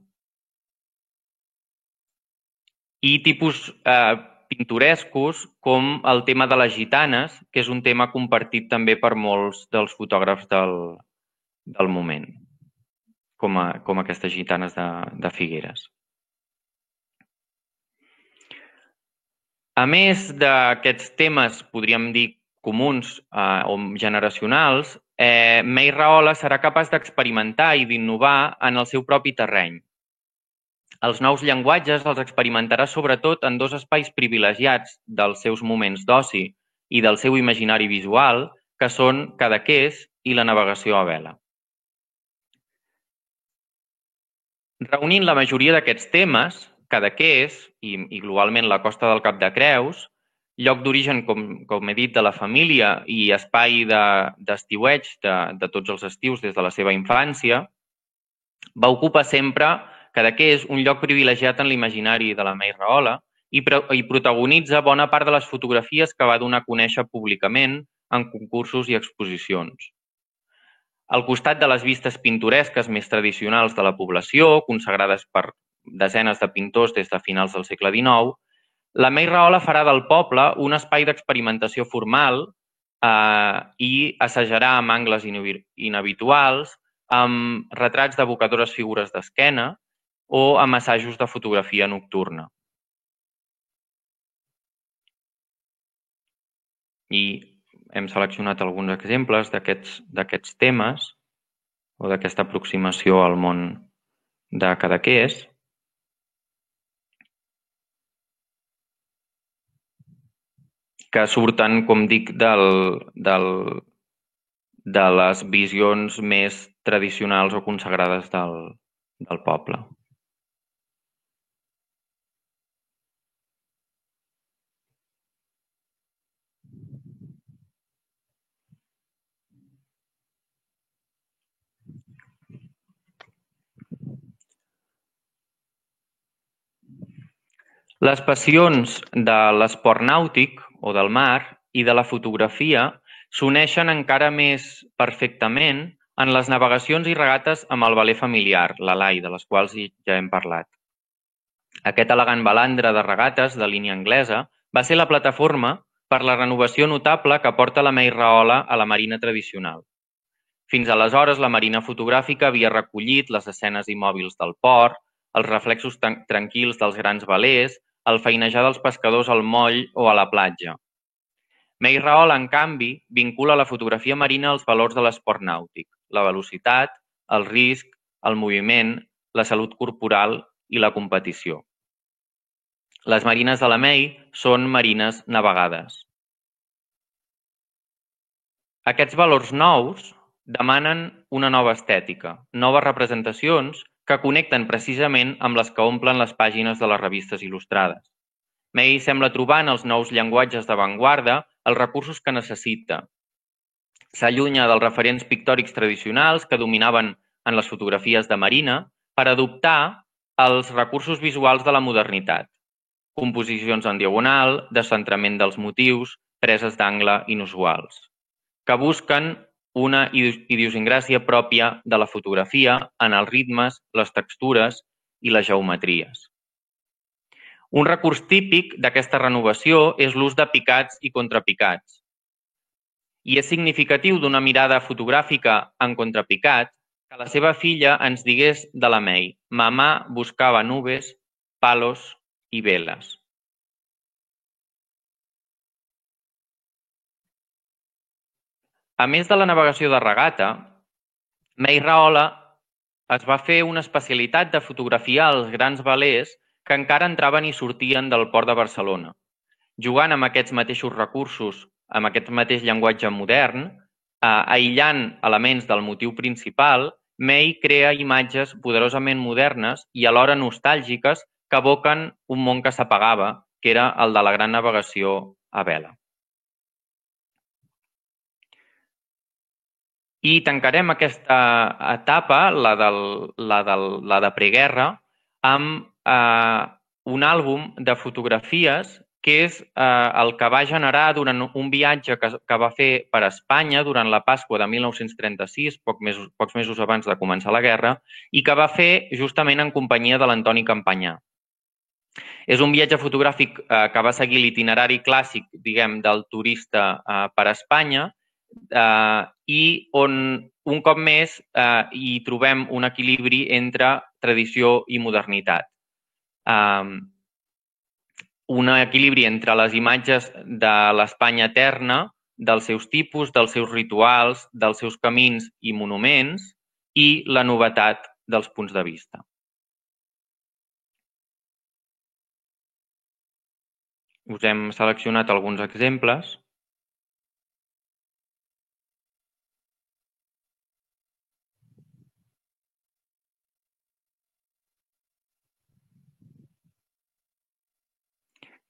i tipus pintorescos com el tema de les gitanes, que és un tema compartit també per molts dels fotògrafs del moment, com aquestes gitanes de Figueres. A més d'aquests temes, podríem dir, comuns o generacionals, May Rahola serà capaç d'experimentar i d'innovar en el seu propi terreny. Els nous llenguatges els experimentarà sobretot en dos espais privilegiats dels seus moments d'oci i del seu imaginari visual, que són Cadaqués i la navegació a vela. Reunint la majoria d'aquests temes, Cadaqués i globalment la Costa del Cap de Creus, lloc d'origen, com he dit, de la família i espai d'estiueig de tots els estius des de la seva infància, va ocupar sempre Cadaqués un lloc privilegiat en l'imaginari de la May Rahola i protagonitza bona part de les fotografies que va donar a conèixer públicament en concursos i exposicions. Al costat de les vistes pintoresques més tradicionals de la població, consagrades per desenes de pintors des de finals del segle XIX, la May Rahola farà del poble un espai d'experimentació formal i assajarà amb angles inhabituals, amb retrats d'evocadores figures d'esquena o amb assajos de fotografia nocturna. I hem seleccionat alguns exemples d'aquests temes o d'aquesta aproximació al món de Cadaqués. Que surten, com dic, de les visions més tradicionals o consagrades del poble. Les passions de l'esport nàutic o del mar i de la fotografia s'uneixen encara més perfectament en les navegacions i regates amb el veler familiar, l'Alai, de les quals ja hem parlat. Aquest elegant balandre de regates de línia anglesa va ser la plataforma per la renovació notable que porta la May Rahola a la marina tradicional. Fins aleshores, la marina fotogràfica havia recollit les escenes immòbils del port, els reflexos tranquils dels grans velers, el feinejar dels pescadors al moll o a la platja. May Rahola, en canvi, vincula la fotografia marina als valors de l'esport nàutic, la velocitat, el risc, el moviment, la salut corporal i la competició. Les marines de la May són marines navegades. Aquests valors nous demanen una nova estètica, noves representacions que connecten precisament amb les que omplen les pàgines de les revistes il·lustrades. May sembla trobar en els nous llenguatges d'avantguarda els recursos que necessita. S'allunya dels referents pictòrics tradicionals que dominaven en les fotografies de marina per adoptar els recursos visuals de la modernitat. Composicions en diagonal, descentrament dels motius, preses d'angle inusuals, que busquen una idiosincràsia pròpia de la fotografia en els ritmes, les textures i les geometries. Un recurs típic d'aquesta renovació és l'ús de picats i contrapicats. I és significatiu d'una mirada fotogràfica en contrapicat que la seva filla ens digués de la May: «Mamà buscava nubes, palos i veles». A més de la navegació de regata, May Rahola es va fer una especialitat de fotografiar els grans velers que encara entraven i sortien del port de Barcelona. Jugant amb aquests mateixos recursos, amb aquest mateix llenguatge modern, aïllant elements del motiu principal, May crea imatges poderosament modernes i alhora nostàlgiques que evoquen un món que s'apagava, que era el de la gran navegació a vela. I tancarem aquesta etapa, la de preguerra, amb un àlbum de fotografies que és el que va generar durant un viatge que va fer per Espanya durant la Pasqua de 1936, pocs mesos abans de començar la guerra, i que va fer justament en companyia de l'Antoni Campanyà. És un viatge fotogràfic que va seguir l'itinerari clàssic, diguem, del turista per Espanya, i on un cop més hi trobem un equilibri entre tradició i modernitat. Un equilibri entre les imatges de l'Espanya eterna, dels seus tipus, dels seus rituals, dels seus camins i monuments, i la novetat dels punts de vista. Us hem seleccionat alguns exemples.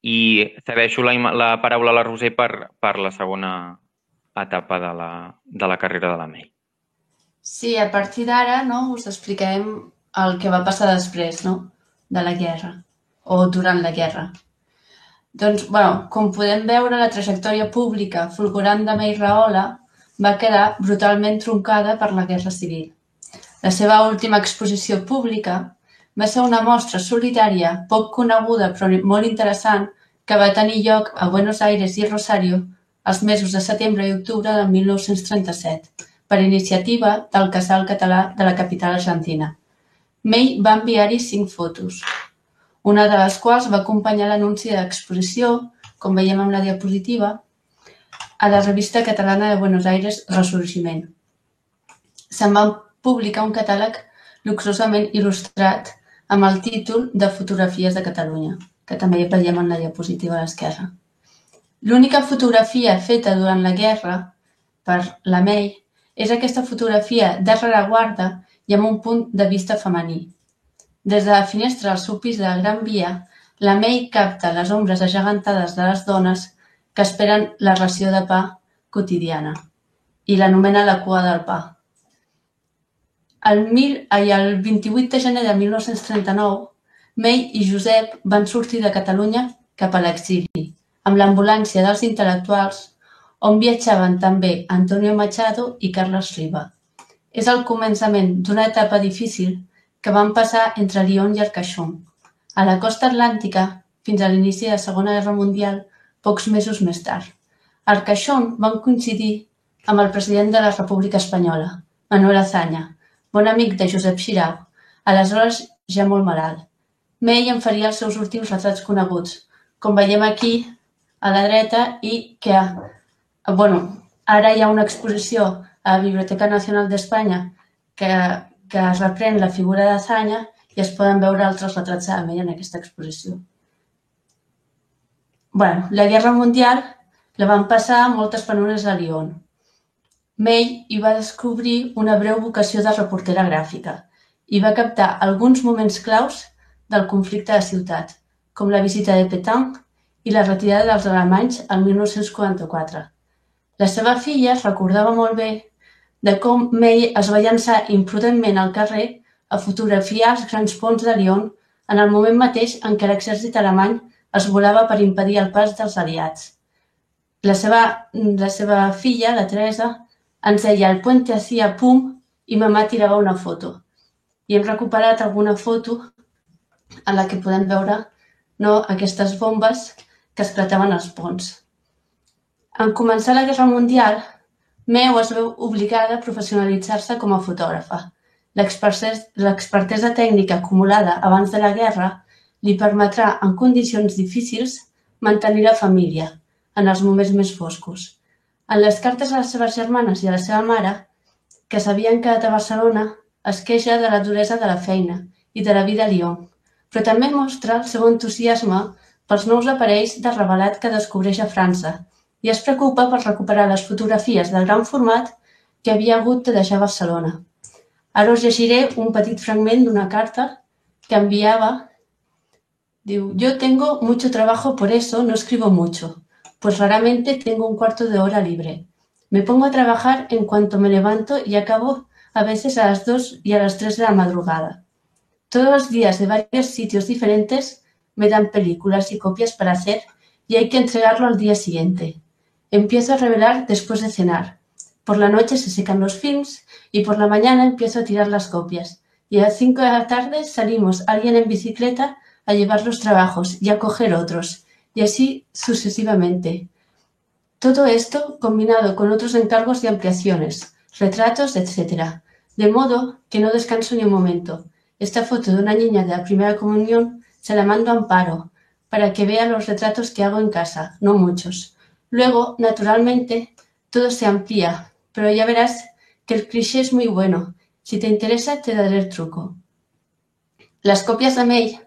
I cedeixo la paraula a la Roser per la segona etapa de la carrera de la May. Sí, a partir d'ara us explicarem el que va passar després de la guerra, o durant la guerra. Doncs, com podem veure, la trajectòria pública fulgurant de May Rahola va quedar brutalment truncada per la Guerra Civil. La seva última exposició pública va ser una mostra solitària, poc coneguda però molt interessant, que va tenir lloc a Buenos Aires i Rosario els mesos de setembre i octubre de 1937, per iniciativa del Casal Català de la capital argentina. May va enviar-hi 5 fotos, una de les quals va acompanyar l'anunci d'exposició, com veiem en la diapositiva, a la revista catalana de Buenos Aires Resorgiment. Se'n va publicar un catàleg luxosament il·lustrat amb el títol de Fotografies de Catalunya, que també veiem en la diapositiva a l'esquerra. L'única fotografia feta durant la guerra per la May és aquesta fotografia de rereguarda i amb un punt de vista femení. Des de la finestra del seu pis de la Gran Via, la May capta les ombres agegantades de les dones que esperen la ració de pa quotidiana i l'anomena la cua del pa. El 28 de gener de 1939, May i Josep van sortir de Catalunya cap a l'exili, amb l'ambulància dels intel·lectuals, on viatjaven també Antonio Machado i Carles Riba. És el començament d'una etapa difícil que van passar entre Lyon i Arcachon, a la costa atlàntica fins a l'inici de la Segona Guerra Mundial, pocs mesos més tard. A Arcachon van coincidir amb el president de la República Espanyola, Manuel Azaña, bon amic de Josep Xirau, aleshores ja molt malalt. May en faria els seus últims retrats coneguts, com veiem aquí a la dreta, i que, ara hi ha una exposició a la Biblioteca Nacional d'Espanya que reprèn la figura d'Azaña i es poden veure altres retrats de May en aquesta exposició. La Guerra Mundial la van passar moltes penures a Lyon. May hi va descobrir una breu vocació de reportera gràfica i va captar alguns moments claus del conflicte de ciutat, com la visita de Pétain i la retirada dels alemanys el 1944. La seva filla es recordava molt bé de com May es va llançar imprudentment al carrer a fotografiar els grans ponts de Lyon en el moment mateix en què l'exèrcit alemany es volava per impedir el pas dels aliats. la seva filla, la Teresa, ens deia el puente hacía pum i mamà tirava una foto. I hem recuperat alguna foto en la que podem veure aquestes bombes que esclataven als ponts. En començar la Guerra Mundial, Meu es veu obligada a professionalitzar-se com a fotògrafa. L'expertesa tècnica acumulada abans de la guerra li permetrà, en condicions difícils, mantenir la família en els moments més foscos. En les cartes a les seves germanes i a la seva mare, que s'havien quedat a Barcelona, es queixa de la duresa de la feina i de la vida a Lyon, però també mostra el seu entusiasme pels nous aparells de revelat que descobreix a França i es preocupa per recuperar les fotografies de gran format que havia hagut de deixar a Barcelona. Ara us llegiré un petit fragment d'una carta que enviava. Diu, yo tengo mucho trabajo, por eso no escribo mucho, pues raramente tengo un cuarto de hora libre. Me pongo a trabajar en cuanto me levanto y acabo a veces a las 2 y a las 3 de la madrugada. Todos los días de varios sitios diferentes me dan películas y copias para hacer y hay que entregarlo al día siguiente. Empiezo a revelar después de cenar. Por la noche se secan los films y por la mañana empiezo a tirar las copias. Y a las 5 de la tarde salimos alguien en bicicleta a llevar los trabajos y a coger otros, y así sucesivamente. Todo esto combinado con otros encargos de ampliaciones, retratos, etc. De modo que no descanso ni un momento. Esta foto de una niña de la primera comunión se la mando a Amparo, para que vea los retratos que hago en casa, no muchos. Luego, naturalmente, todo se amplía, pero ya verás que el cliché es muy bueno. Si te interesa, te daré el truco. Les còpies de May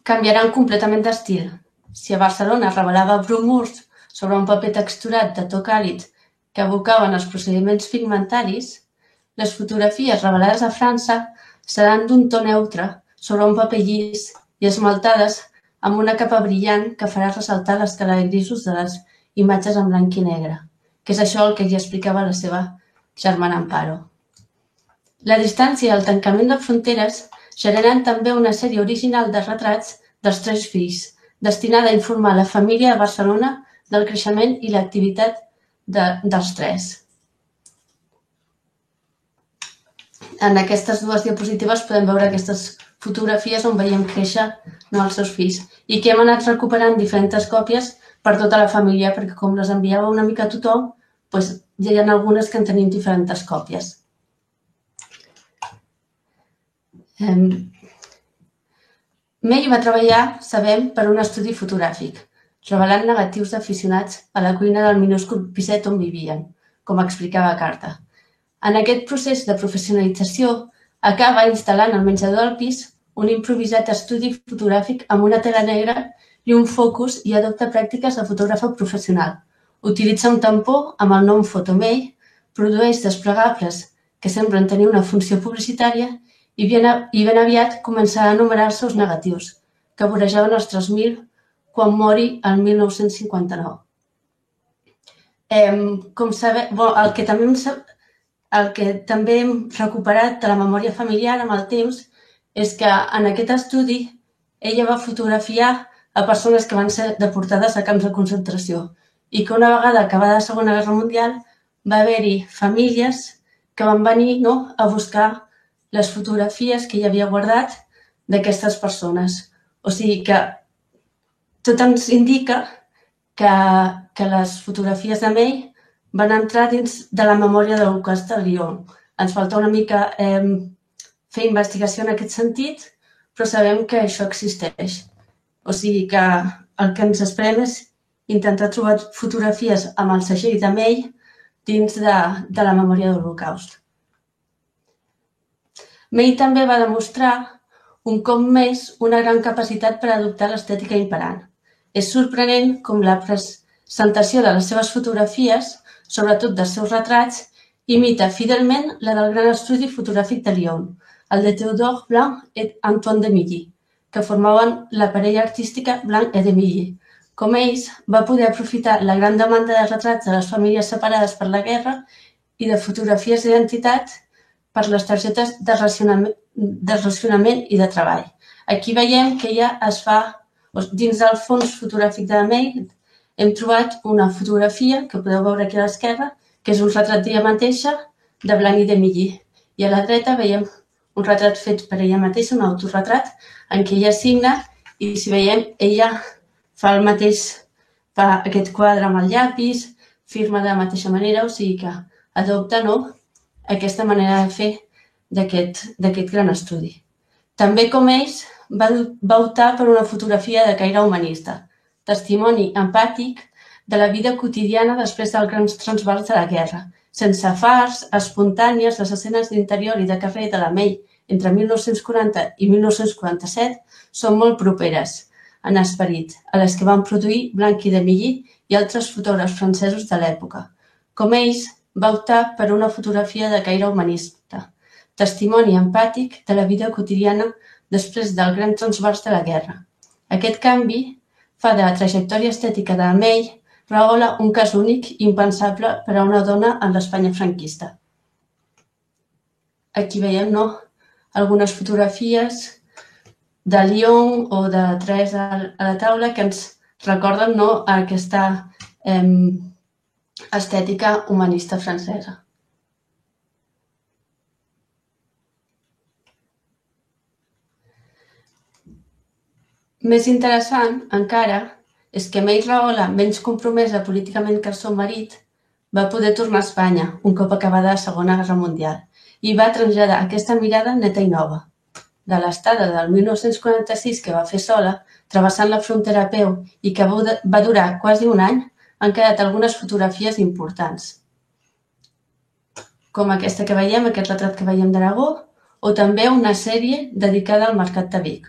canviaran completament d'estil. Si a Barcelona revelava bromurs sobre un paper texturat de to càlid que evocaven els procediments pigmentaris, les fotografies revelades a França seran d'un to neutre sobre un paper llis i esmaltades amb una capa brillant que farà ressaltar l'escala de grisos de les imatges en blanc i negre, que és això el que ja explicava la seva germana Amparo. La distància i el tancament de fronteres generen també una sèrie original de retrats dels 3 fills, destinada a informar la família de Barcelona del creixement i l'activitat dels 3. En aquestes 2 diapositives podem veure aquestes fotografies on veiem créixer els seus fills i que hem anat recuperant diferents còpies per tota la família, perquè com les enviava una mica a tothom, ja hi ha algunes que en tenim diferents còpies. May va treballar, sabem, per un estudi fotogràfic, revelant negatius d'aficionats a la cuina del minúscul piset on vivien, com explicava a carta. En aquest procés de professionalització, acaba instal·lant al menjador del pis un improvisat estudi fotogràfic amb una tela negra i un focus i adopta pràctiques de fotògrafa professional. Utilitza un tampó amb el nom Photomay, produeix desplegables que semblen tenir una funció publicitària i ben aviat començarà a numerar els seus negatius, que vorejaven els 3.000 quan mori el 1959. Com sabeu, el que també hem recuperat de la memòria familiar amb el temps és que en aquest estudi ella va fotografiar a persones que van ser deportades a camps de concentració i que una vegada acabada la Segona Guerra Mundial va haver-hi famílies que van venir a buscar les fotografies que ella havia guardat d'aquestes persones. O sigui que tot ens indica que les fotografies de May van entrar dins de la memòria de l'Holocaust de Lyon. Ens falta una mica fer investigació en aquest sentit, però sabem que això existeix. O sigui que el que ens esperem és intentar trobar fotografies amb el segell de May dins de la memòria de l'Holocaust. May també va demostrar un cop més una gran capacitat per adoptar l'estètica imperant. És sorprenent com la presentació de les seves fotografies, sobretot dels seus retrats, imita fidelment la del gran estudi fotogràfic de Lyon, el de Théodore Blanc et Antoine de Milly, que formaven la parella artística Blanc et de Milly. Com ells, va poder aprofitar la gran demanda de retrats de les famílies separades per la guerra i de fotografies d'identitat per les targetes de racionament i de treball. Aquí veiem que ja es fa, dins del fons fotogràfic de May, hem trobat una fotografia, que podeu veure aquí a l'esquerra, que és un retrat d'ella mateixa, de Blanc i de Milly. I a la dreta veiem un retrat fet per ella mateixa, un autorretrat, en què ella signa i, si veiem, ella fa el mateix, fa aquest quadre amb el llapis, firma de la mateixa manera, o sigui que adopta aquesta manera de fer d'aquest gran estudi. També, com ells, va optar per una fotografia de caire humanista, testimoni empàtic de la vida quotidiana després dels grans transvals de la guerra, sense fars, espontànies, les escenes d'interior i de carrer de la May entre 1940 i 1947 són molt properes, en esperit, a les que van produir Blanc i de Milly i altres fotògrafs francesos de l'època. Com ells, va optar per una fotografia de caire humanista, testimoni empàtic de la vida quotidiana després del gran transvals de la guerra. Aquest canvi fa de la trajectòria estètica de May Rahola un cas únic i impensable per a una dona en l'Espanya franquista. Aquí veiem algunes fotografies de Lyon o de Teresa a la taula que ens recorden aquesta estètica humanista francesa. Més interessant, encara, és que May Rahola, menys compromesa políticament que el seu marit, va poder tornar a Espanya un cop acabada la Segona Guerra Mundial i va traslladar aquesta mirada neta i nova. De l'estada del 1946 que va fer sola, travessant la frontera a peu i que va durar quasi un any, han quedat algunes fotografies importants, com aquesta que veiem, aquest retrat que veiem d'Aragó, o també una sèrie dedicada al Mercat de Vic.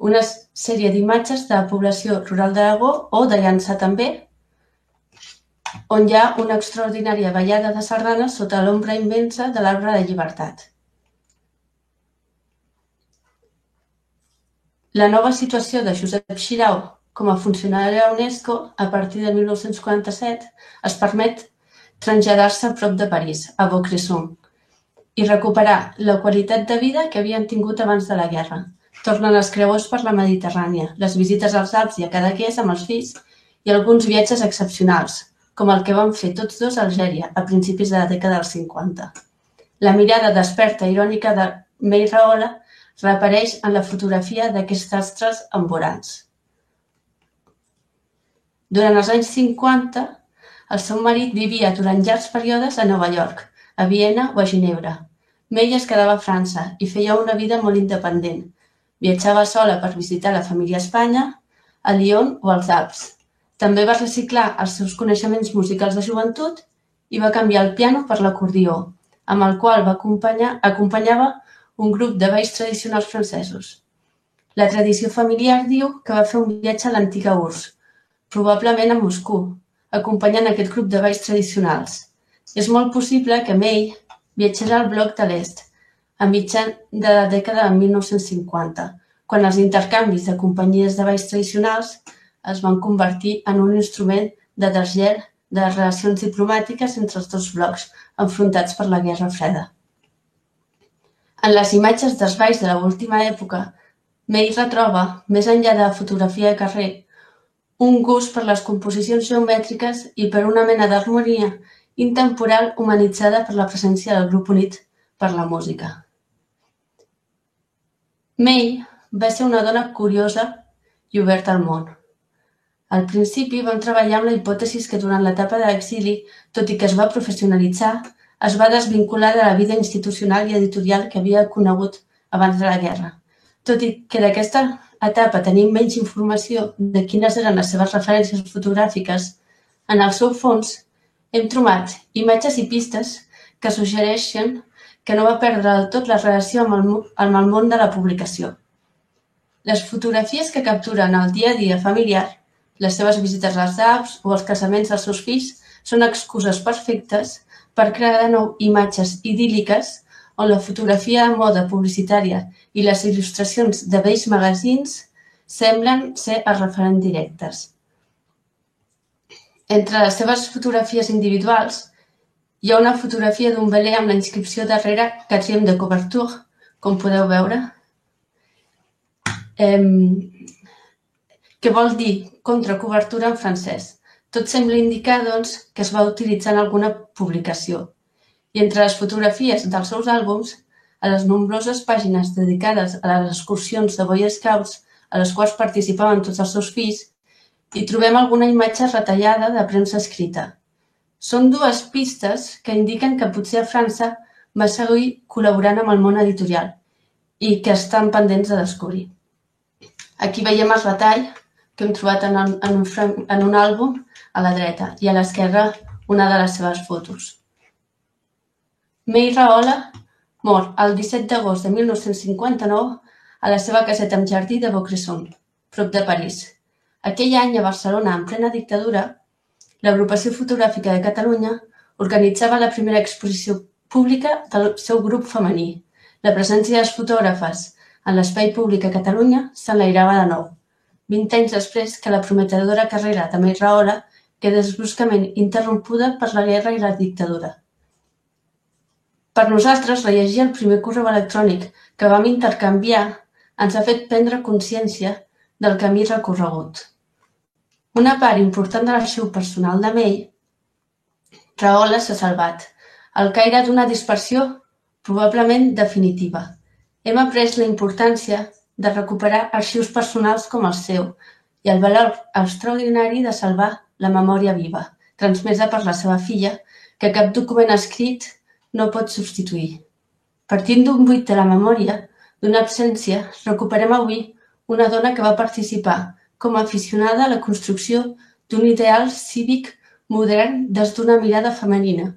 Una sèrie d'imatges de la població rural d'Aragó o de Llançà també, on hi ha una extraordinària ballada de sardanes sota l'ombra immensa de l'Arbre de Llibertat. La nova situació de Josep Xirau com a funcionari a UNESCO, a partir de 1947, es permet traslladar-se a prop de París, a Vaucresson, i recuperar la qualitat de vida que havien tingut abans de la guerra. Tornen els creuers per la Mediterrània, les visites als Alps i a Cadaqués amb els fills i alguns viatges excepcionals, com el que van fer tots dos a Algèria a principis de la dècada dels 50. La mirada desperta i irònica de May Rahola reapareix en la fotografia d'aquests astres emborants. Durant els anys 50, el seu marit vivia durant llargs períodes a Nova York, a Viena o a Ginebra. May es quedava a França i feia una vida molt independent. Viatjava sola per visitar la família a Espanya, a Lyon o als Alps. També va reciclar els seus coneixements musicals de joventut i va canviar el piano per l'acordió, amb el qual acompanyava un grup de balls tradicionals francesos. La tradició familiar diu que va fer un viatge a l'antiga URSS, probablement a Moscou, acompanyant aquest grup de balls tradicionals. És molt possible que May viatgés al bloc de l'Est, a mitjan de la dècada de 1950, quan els intercanvis de companyies de balls tradicionals es van convertir en un instrument de desgel de les relacions diplomàtiques entre els dos blocs enfrontats per la Guerra Freda. En les imatges dels balls de l'última època, May retroba, més enllà de la fotografia de carrer, un gust per les composicions geomètriques i per una mena d'harmonia intemporal humanitzada per la presència del grup unit per la música. May va ser una dona curiosa i oberta al món. Al principi vam treballar amb la hipòtesi que durant l'etapa de l'exili, tot i que es va professionalitzar, es va desvincular de la vida institucional i editorial que havia conegut abans de la guerra. Tot i que d'aquesta etapa tenim menys informació de quines eren les seves referències fotogràfiques, en el seu fons hem trobat imatges i pistes que suggereixen que no va perdre del tot la relació amb el món de la publicació. Les fotografies que capturen el dia a dia familiar, les seves visites als Alps o els casaments dels seus fills, són excuses perfectes per crear de nou imatges idíl·liques on la fotografia de moda publicitària i les il·lustracions de vells magazins semblen ser els referents directes. Entre les seves fotografies individuals hi ha una fotografia d'un veler amb la inscripció darrere Quatrième de couverture, com podeu veure, que vol dir contracobertura en francès. Tot sembla indicar, doncs, que es va utilitzar en alguna publicació. I entre les fotografies dels seus àlbums, a les nombroses pàgines dedicades a les excursions de Boy Scouts, a les quals participaven tots els seus fills, hi trobem alguna imatge retallada de premsa escrita. Són dues pistes que indiquen que potser a França va seguir col·laborant amb el món editorial i que estan pendents de descobrir. Aquí veiem el retall que hem trobat en un àlbum a la dreta i a l'esquerra una de les seves fotos. May Rahola mor el 17 d'agost de 1959 a la seva caseta amb jardí de Vaucresson, prop de París. Aquell any, a Barcelona, en plena dictadura, l'Agrupació Fotogràfica de Catalunya organitzava la primera exposició pública del seu grup femení. La presència de les fotògrafes en l'espai públic a Catalunya s'enlairava de nou, 20 anys després que la prometedora carrera de May Rahola quedés bruscament interrompuda per la guerra i la dictadura. Per nosaltres, rellegir el primer correu electrònic que vam intercanviar ens ha fet prendre consciència del camí recorregut. Una part important de l'arxiu personal de May Rahola s'ha salvat, al caire d'una dispersió probablement definitiva. Hem après la importància de recuperar arxius personals com el seu i el valor extraordinari de salvar la memòria viva, transmesa per la seva filla, que cap document escrit no pot substituir. Partint d'un buit de la memòria, d'una absència, recuperem avui una dona que va participar com a aficionada a la construcció d'un ideal cívic modern des d'una mirada femenina.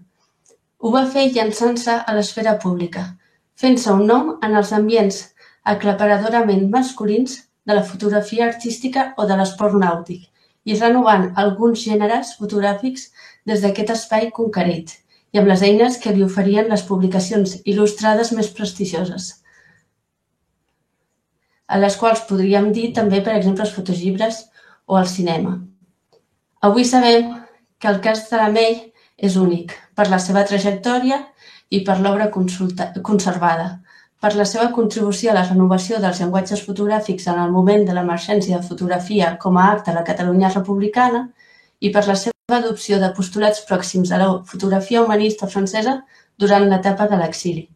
Ho va fer llançant-se a l'esfera pública, fent-se un nom en els ambients aclaparadorament masculins de la fotografia artística o de l'esport nàutic i renovant alguns gèneres fotogràfics des d'aquest espai conquerit i amb les eines que li oferien les publicacions il·lustrades més prestigioses, a les quals podríem dir també, per exemple, els fotollibres o el cinema. Avui sabem que el cas de la May és únic per la seva trajectòria i per l'obra conservada, per la seva contribució a la renovació dels llenguatges fotogràfics en el moment de l'emergència de fotografia com a art de la Catalunya republicana i per la seva adopció de postulats pròxims a la fotografia humanista francesa durant l'etapa de l'exili.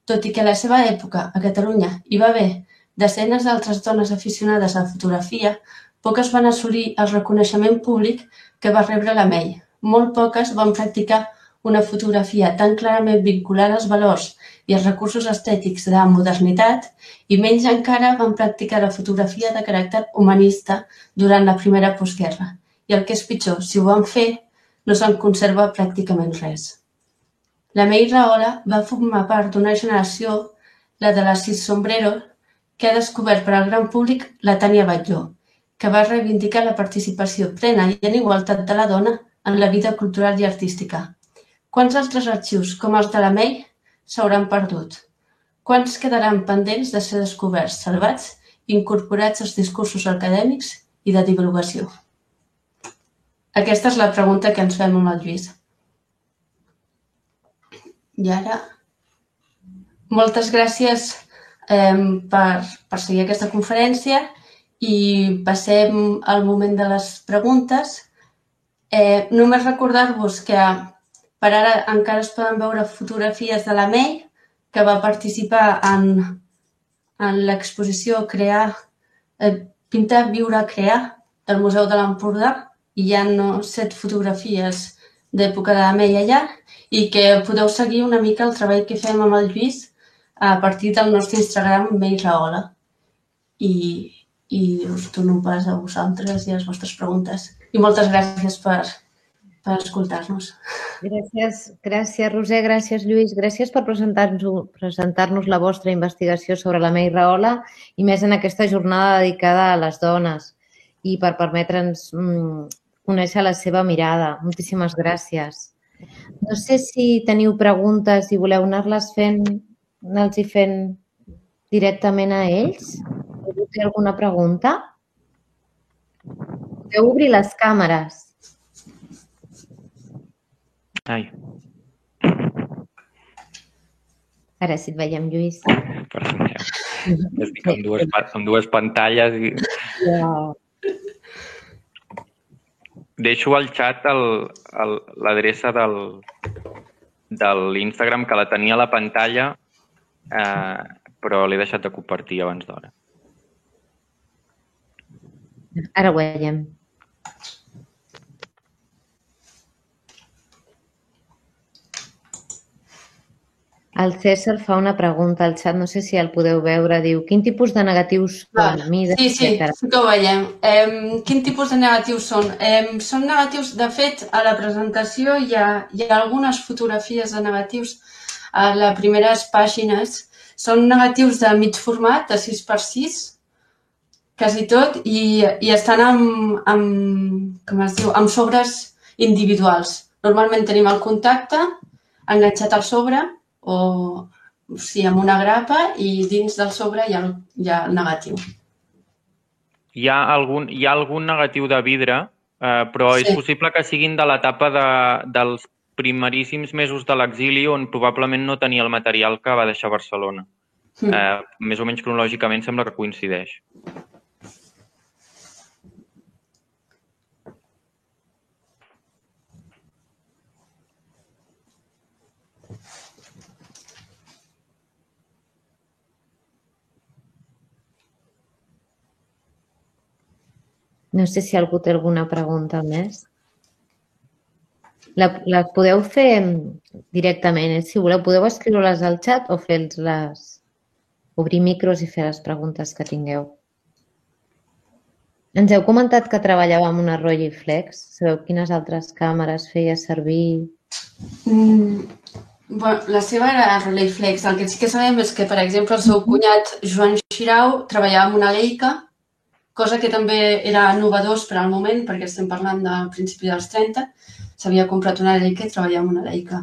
Tot i que a la seva època a Catalunya hi va haver desenes d'altres dones aficionades a la fotografia, poques van assolir el reconeixement públic que va rebre la May. Molt poques van practicar una fotografia tan clarament vinculada als valors i als recursos estètics de la modernitat i menys encara van practicar la fotografia de caràcter humanista durant la primera postguerra. I el que és pitjor, si ho van fer, no se'n conserva pràcticament res. La May Rahola va formar part d'una generació, la de les Sis Sombreros, que ha descobert per al gran públic la Tània Batlló, que va reivindicar la participació plena i en igualtat de la dona en la vida cultural i artística. Quants altres arxius, com els de la May, s'hauran perdut? Quants quedaran pendents de ser descoberts, salvats i incorporats als discursos acadèmics i de divulgació? Aquesta és la pregunta que ens fem amb el Lluís. I ara, moltes gràcies per seguir aquesta conferència i passem al moment de les preguntes. Només recordar-vos que per ara encara es poden veure fotografies de la May, que va participar en l'exposició Pintar, Viure, Crear del Museu de l'Empordà i hi ha 7 fotografies d'època de la May allà i que podeu seguir una mica el treball que fem amb el Lluís a partir del nostre Instagram May Rahola. I us dono pas a vosaltres i a les vostres preguntes. I moltes gràcies per escoltar-nos. Gràcies, Roser, gràcies, Lluís. Gràcies per presentar-nos la vostra investigació sobre la May Rahola i més en aquesta jornada dedicada a les dones i per permetre'ns conèixer la seva mirada. Moltíssimes gràcies. No sé si teniu preguntes i voleu anar-les fent directament a ells. Té alguna pregunta? Podeu obrir les càmeres. Ai. Ara sí et veiem, Lluís. Perdoneu. Estic amb dues pantalles i... Deixo al xat l'adreça de l'Instagram, que la tenia a la pantalla, però l'he deixat de compartir abans d'hora. Ara ho veiem. El César fa una pregunta al xat, no sé si el podeu veure, diu, quin tipus de negatius són? Sí, sí que ho veiem. Quin tipus de negatius són? Són negatius, de fet, a la presentació hi ha algunes fotografies de negatius a les primeres pàgines. Són negatius de mig format, de 6x6, quasi tot, i estan amb sobres individuals. Normalment tenim el contacte enganxat al sobre, o sigui, amb una grapa, i dins del sobre hi ha el negatiu. Hi ha algun negatiu de vidre, però és possible que siguin de l'etapa dels primeríssims mesos de l'exili, on probablement no tenia el material que va deixar a Barcelona. Més o menys cronològicament sembla que coincideix. No sé si algú té alguna pregunta més. La podeu fer directament, si voleu. Podeu escriure-les al xat o obrir micros i fer les preguntes que tingueu. Ens heu comentat que treballàveu amb una Rolleiflex. Sabeu quines altres càmeres feia servir? La seva era Rolleiflex. El que sí que sabem és que, per exemple, el seu cunyat, Joan Xirau, treballava amb una Leica, cosa que també era novedós per al moment, perquè estem parlant del principi dels 30. S'havia comprat una Leica i treballava amb una Leica.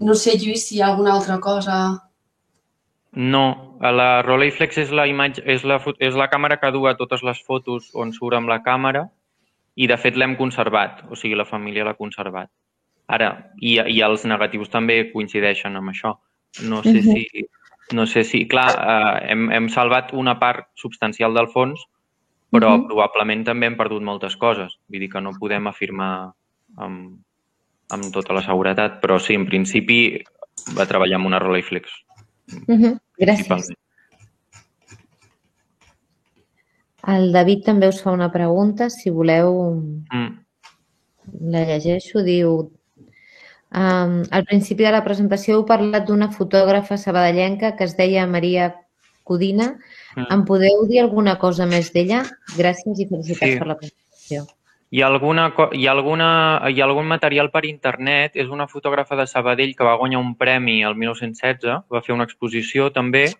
No sé, Lluís, si hi ha alguna altra cosa... No, la Rolleiflex és la càmera que du a totes les fotos on surt amb la càmera i, de fet, l'hem conservat. O sigui, la família l'ha conservat. Ara, i els negatius també coincideixen amb això. No sé si... Clar, hem salvat una part substancial del fons, però probablement també hem perdut moltes coses. Vull dir que no podem afirmar amb tota la seguretat, però sí, en principi va treballar amb una Rolleiflex. Gràcies. El David també us fa una pregunta, si voleu la llegeixo, diu... Al principi de la presentació heu parlat d'una fotògrafa sabadellenca que es deia Maria Codina. Em podeu dir alguna cosa més d'ella? Gràcies i felicitats per la presentació. Hi ha algun material per internet. És una fotògrafa de Sabadell que va guanyar un premi el 1916, va fer una exposició també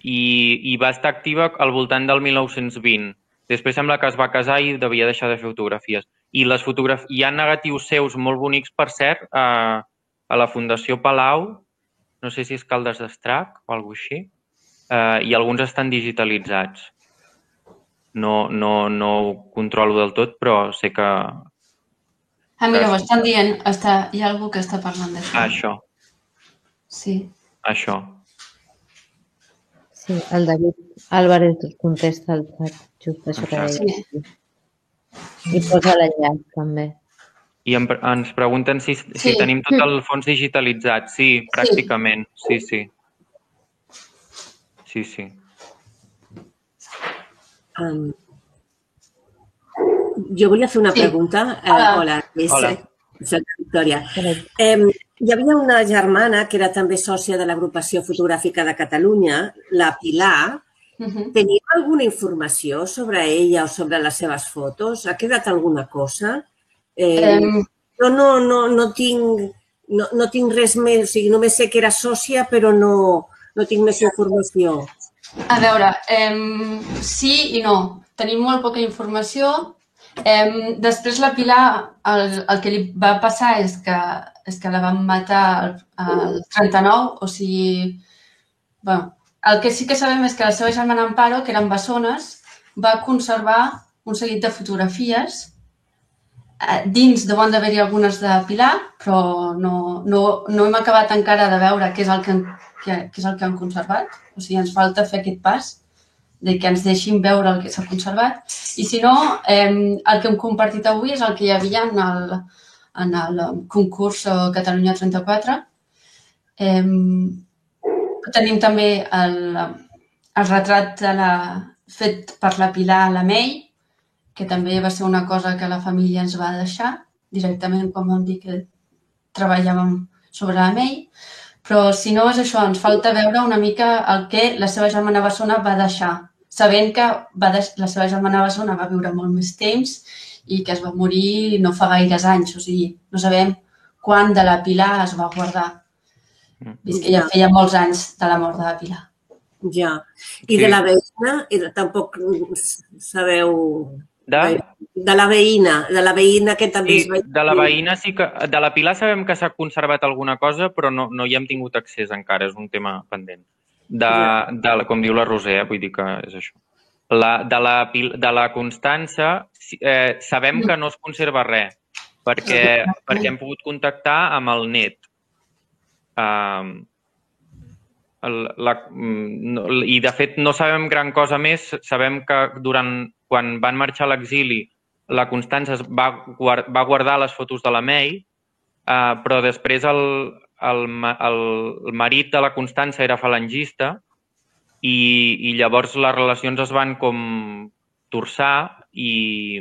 i va estar activa al voltant del 1920. Després sembla que es va casar i devia deixar de fer fotografies. I hi ha negatius seus molt bonics, per cert, a la Fundació Palau, no sé si és Caldes d'Estrac o alguna cosa així, i alguns estan digitalitzats. No ho controlo del tot, però sé que... Mira, ho estan dient, hi ha algú que està parlant d'això. Això. Sí. Això. Sí, el David Álvarez contesta al xat, just això que deia. I posa l'enllaç, també. I ens pregunten si tenim tot el fons digitalitzat. Sí, pràcticament. Sí. Jo volia fer una pregunta. Hola, soc Victòria. Hi havia una germana que era també sòcia de l'Agrupació Fotogràfica de Catalunya, la Pilar. Teniu alguna informació sobre ella o sobre les seves fotos? Ha quedat alguna cosa? Jo no tinc res més, o sigui, només sé que era sòcia, però no tinc més informació. A veure, sí i no. Tenim molt poca informació. Després la Pilar, el que li va passar és que la van matar al 39, o sigui... El que sí que sabem és que la seva germana Amparo, que era en Bessones, va conservar un seguit de fotografies. Dins deuen d'haver-hi algunes de Pilar, però no hem acabat encara de veure què és el que han conservat. O sigui, ens falta fer aquest pas que ens deixin veure el que s'ha conservat. I si no, el que hem compartit avui és el que hi havia en el concurs Catalunya 34. Tenim també el retrat fet per la Pilar Lamell, que també va ser una cosa que la família ens va deixar directament quan vam dir que treballàvem sobre Lamell. Però si no és això, ens falta veure una mica el que la seva germana Bessona va deixar, sabent que la seva germana Bessona va viure molt més temps i que es va morir no fa gaires anys, o sigui, no sabem quan de la Pilar es va guardar. Vist que ja feia molts anys de la mort de la Pilar. Ja. I de la veïna, tampoc sabeu... De la veïna que també es veia... De la veïna sí que... De la Pilar sabem que s'ha conservat alguna cosa, però no hi hem tingut accés encara, és un tema pendent. Com diu la Roser, vull dir que és això. De la Constança sabem que no es conserva res, perquè hem pogut contactar amb el net. I, de fet, no sabem gran cosa més. Sabem que quan van marxar a l'exili, la Constança va guardar les fotos de la May, però després el marit de la Constança era falangista i llavors les relacions es van com torçar i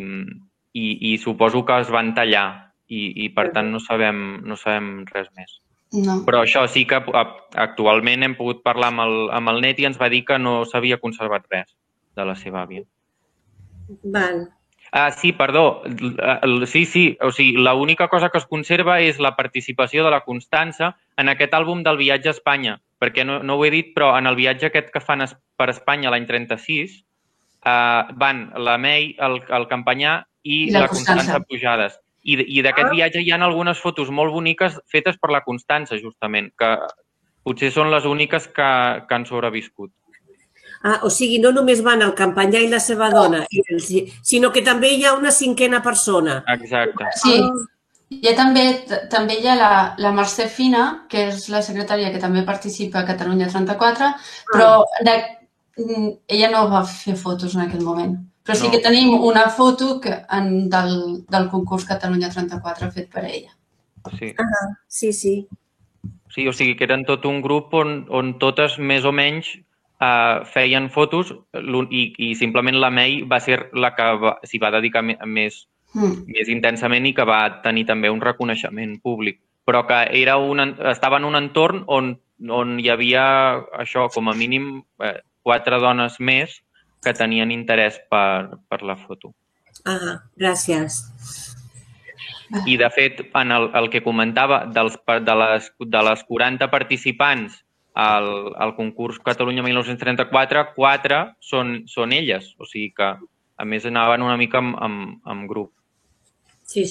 suposo que es van tallar i per tant no sabem res més. No. Però això sí que actualment hem pogut parlar amb el net i ens va dir que no s'havia conservat res de la seva àvia. Val. Sí, perdó. Sí. O sigui, l'única cosa que es conserva és la participació de la Constança en aquest àlbum del viatge a Espanya, perquè no ho he dit, però en el viatge aquest que fan per Espanya l'any 36 van la May, el Campanyà i la Constança Pujades. I d'aquest viatge hi ha algunes fotos molt boniques fetes per la Constança, justament, que potser són les úniques que han sobreviscut. O sigui, no només van el Campanyà i la seva dona, sinó que també hi ha una cinquena persona. Exacte. Sí. També hi ha la Mercè Fina, que és la secretària que també participa a Catalunya 34, però ella no va fer fotos en aquell moment. Però sí que tenim una foto del concurs Catalunya 34 fet per ella. Sí. Sí, o sigui que eren tot un grup on totes més o menys feien fotos i simplement la May va ser la que s'hi va dedicar més intensament i que va tenir també un reconeixement públic. Però que estava en un entorn on hi havia això, com a mínim 4 dones més que tenien interès per la foto. Gràcies. I, de fet, en el que comentava de les 40 participants al concurs Catalunya 1934, 4 són elles. O sigui que, a més, anaven una mica en grup. Sí.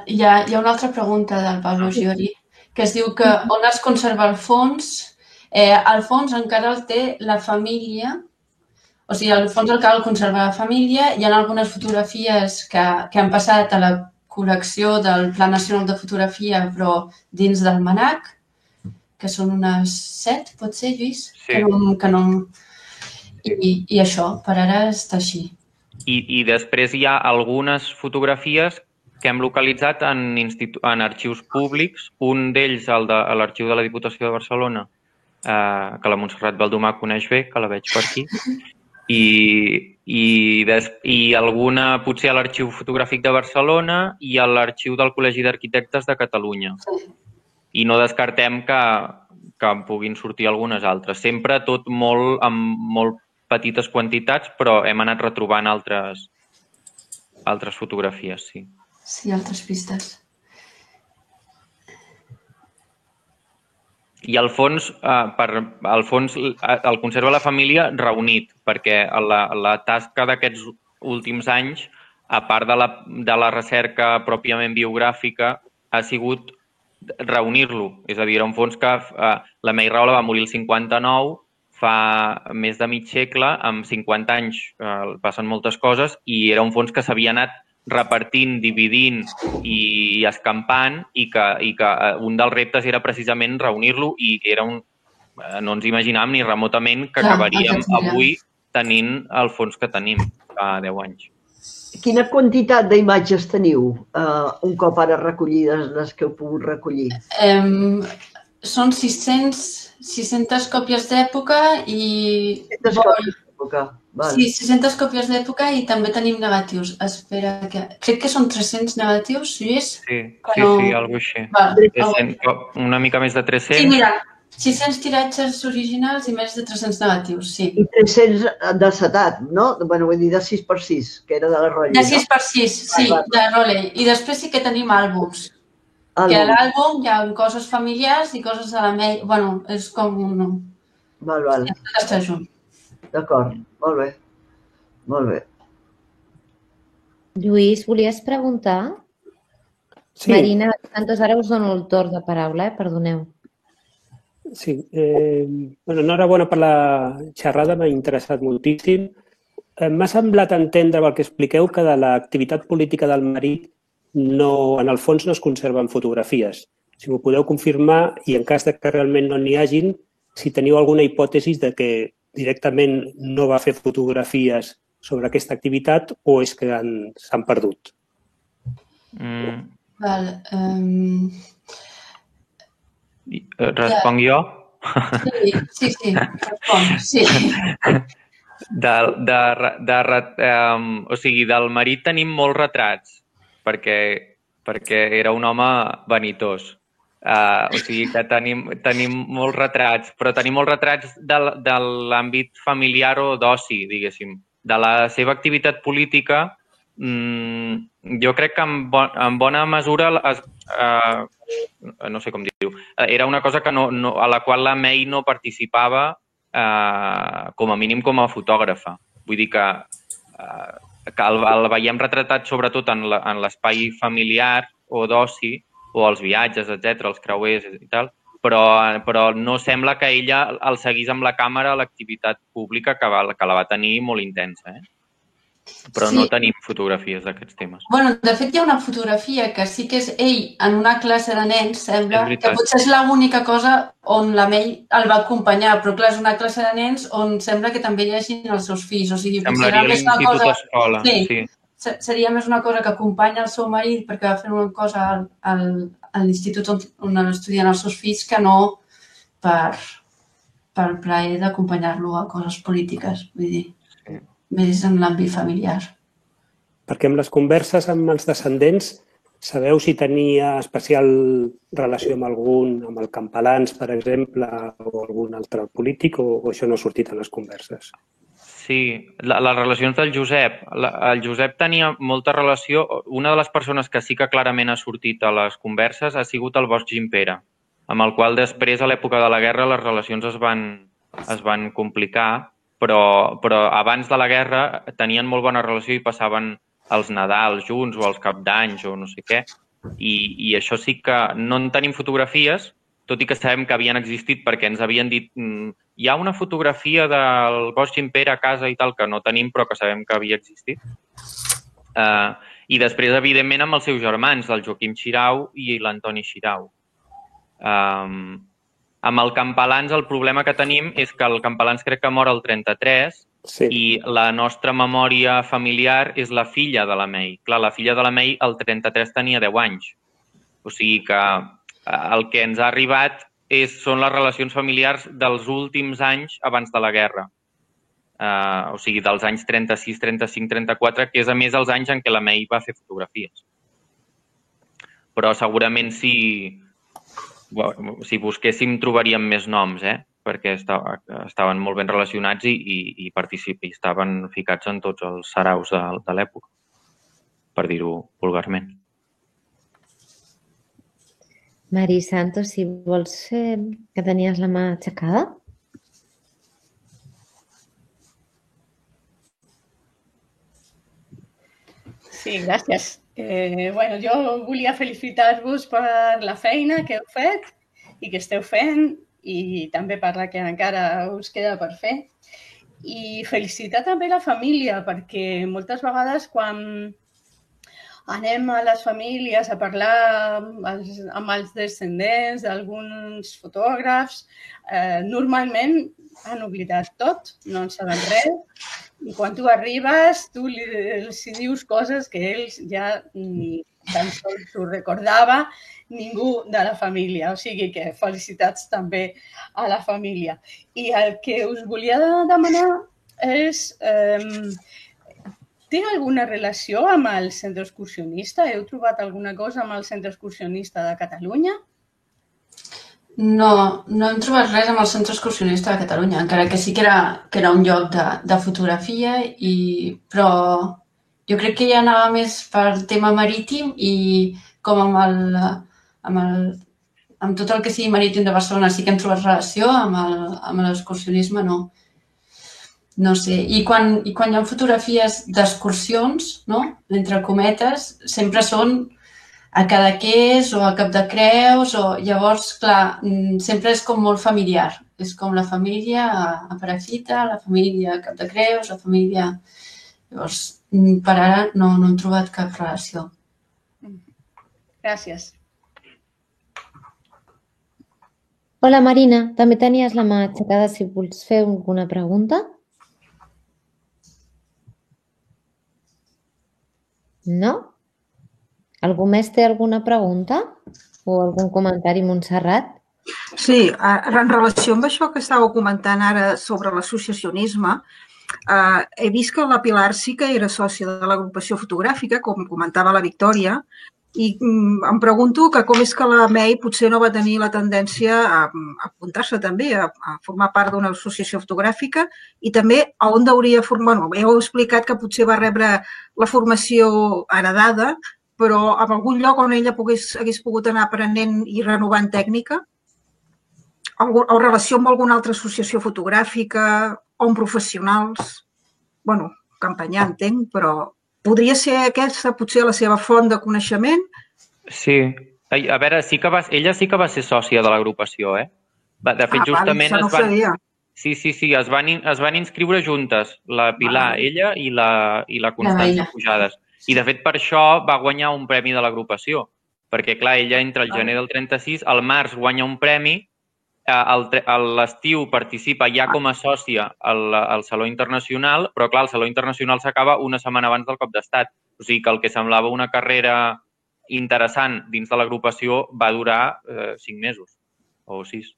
Hi ha una altra pregunta del Pablo Giori, que es diu que on es conserva el fons? El fons encara el té la família, o sigui, el fons encara el conserva la família. Hi ha algunes fotografies que han passat a la col·lecció del Pla Nacional de Fotografia, però dins del MNAC, que són unes 7, pot ser, Lluís? Sí. I això, per ara està així. I després hi ha algunes fotografies que hem localitzat en arxius públics. Un d'ells, a l'Arxiu de la Diputació de Barcelona, que la Montserrat Baldomà coneix bé, que la veig per aquí, i alguna potser a l'Arxiu Fotogràfic de Barcelona i a l'Arxiu del Col·legi d'Arquitectes de Catalunya. I no descartem que en puguin sortir algunes altres. Sempre tot amb molt petites quantitats, però hem anat retrobant altres fotografies, sí. Sí, altres pistes. I el fons el conserva la família reunit, perquè la tasca d'aquests últims anys, a part de la recerca pròpiament biogràfica, ha sigut reunir-lo. És a dir, era un fons que la May Rahola va morir el 59, fa més de mig segle, amb 50 anys passen moltes coses, i era un fons que s'havia anat repartint, dividint i escampant, i que un dels reptes era precisament reunir-lo, i era no ens imaginàvem ni remotament que acabaríem avui tenint el fons que tenim fa 10 anys. Quina quantitat d'imatges teniu un cop ara recollides les que heu pogut recollir? Són 600 còpies d'època i... 600 còpies d'època, val. Sí, 600 còpies d'època i també tenim negatius. Espera, crec que són 300 negatius, Lluís? Sí, alguna cosa així. Una mica més de 300. Sí, mira, 600 tiratges originals i més de 300 negatius, sí. I 300 d'acetat, no? Bueno, vull dir de 6x6, que era de la Rolley, no? De 6x6, sí, de Rolley. I després sí que tenim àlbums. Que a l'àlbum hi ha coses familiars i coses de la May. Bueno, és com un... Val. Està junt. D'acord, molt bé. Molt bé. Lluís, volies preguntar? Sí. Marina Santos, ara us dono el torn de paraula, perdoneu. Sí, enhorabona per la xerrada, m'ha interessat moltíssim. M'ha semblat entendre pel que expliqueu que de l'activitat política del marit en el fons no es conserven fotografies. Si m'ho podeu confirmar i en cas de que realment no n'hi hagin, si teniu alguna hipòtesi de que directament no va fer fotografies sobre aquesta activitat o és que s'han perdut. Responc jo? Sí, responc, sí. O sigui, del marit tenim molts retrats, perquè era un home vanitós. O sigui que tenim molts retrats, però tenim molts retrats de l'àmbit familiar o d'oci, diguéssim. De la seva activitat política, jo crec que en bona mesura, no sé com dir-ho, era una cosa a la qual la May no participava com a mínim com a fotògrafa. Vull dir que el veiem retratat sobretot en l'espai familiar o d'oci, o els viatges, etc., els creuers i tal, però no sembla que ella el seguís amb la càmera a l'activitat pública que la va tenir molt intensa. Però no tenim fotografies d'aquests temes. Bueno, de fet hi ha una fotografia que sí que és ell en una classe de nens, sembla, que potser és l'única cosa on la May el va acompanyar, però clar, és una classe de nens on sembla que també hi hagi els seus fills. O sigui, semblaria l'institut escola, sí. Seria més una cosa que acompanya el seu marit perquè va fer una cosa a l'institut on estudien els seus fills que no per plaer d'acompanyar-lo a coses polítiques, vull dir, més en l'àmbit familiar. Perquè amb les converses amb els descendents sabeu si tenia especial relació amb algun, amb el Campalans, per exemple, o algun altre polític, o això no ha sortit en les converses? Sí, les relacions del Josep. El Josep tenia molta relació. Una de les persones que sí que clarament ha sortit a les converses ha sigut el Bosch Gimpera, amb el qual després, a l'època de la guerra, les relacions es van complicar, però abans de la guerra tenien molt bona relació i passaven els Nadals junts o els Cap d'Anys o no sé què. I això sí que no en tenim fotografies, tot i que sabem que havien existit perquè ens havien dit hi ha una fotografia del Bosch Gimpera a casa i tal que no tenim però que sabem que havia existit. I després, evidentment, amb els seus germans, el Joaquim Xirau i l'Antoni Xirau. Amb el Campalans el problema que tenim és que el Campalans crec que mor el 33 i la nostra memòria familiar és la filla de la May. Clar, la filla de la May el 33 tenia 10 anys. O sigui que el que ens ha arribat són les relacions familiars dels últims anys abans de la guerra. O sigui, dels anys 36, 35, 34, que és a més els anys en què la May va fer fotografies. Però segurament si busquéssim trobaríem més noms, perquè estaven molt ben relacionats i estaven ficats en tots els saraus de l'època, per dir-ho vulgarment. Mari Santos, si vols fer que tenies la mà aixecada. Sí, gràcies. Jo volia felicitar-vos per la feina que heu fet i que esteu fent i també per la que encara us queda per fer. I felicitar també la família perquè moltes vegades quan anem a les famílies a parlar amb els descendents d'alguns fotògrafs. Normalment han oblidat tot, no en saben res. I quan tu arribes, tu els dius coses que ells ja ni tan sols ho recordava ningú de la família. O sigui que felicitats també a la família. I el que us volia demanar és... Té alguna relació amb el centre excursionista? Heu trobat alguna cosa amb el centre excursionista de Catalunya? No, no hem trobat res amb el centre excursionista de Catalunya, encara que sí que era un lloc de fotografia, però jo crec que ja anava més per tema marítim i com amb tot el que sigui marítim de Barcelona sí que hem trobat relació, amb l'excursionisme no. No sé, i quan hi ha fotografies d'excursions, no?, entre cometes, sempre són a Cadaqués o a Capdecreus, o llavors, clar, sempre és com molt familiar. És com la família a Perafita, la família a Capdecreus, la família... Llavors, per ara no hem trobat cap relació. Gràcies. Hola, Marina. També tenies la mà aixecada si vols fer alguna pregunta. No? Algú més té alguna pregunta o algun comentari, Montserrat? Sí, en relació amb això que estàveu comentant ara sobre l'associacionisme, he vist que la Pilar sí que era sòcia de l'agrupació fotogràfica, com comentava la Victòria, i em pregunto que com és que la Mei potser no va tenir la tendència a apuntar-se també, a formar part d'una associació fotogràfica i també a on hauria formar... Bueno, heu explicat que potser va rebre la formació heredada, però en algun lloc on ella hagués pogut anar aprenent i renovant tècnica, o relació amb alguna altra associació fotogràfica, o amb professionals, bueno, campanyar entenc, però podria ser aquesta potser la seva font de coneixement? Sí. A veure, ella sí que va ser sòcia de l'agrupació, eh? De fet, justament no ho sabia. Sí, es van inscriure juntes, la Pilar, ella i la Constança Pujades. I, de fet, per això va guanyar un premi de l'agrupació. Perquè, clar, ella entre el gener del 36, al març guanya un premi, a l'estiu participa ja com a sòcia al Saló Internacional, però, clar, el Saló Internacional s'acaba una setmana abans del cop d'estat. O sigui que el que semblava una carrera interessant dins de l'agrupació va durar 5 mesos o 6.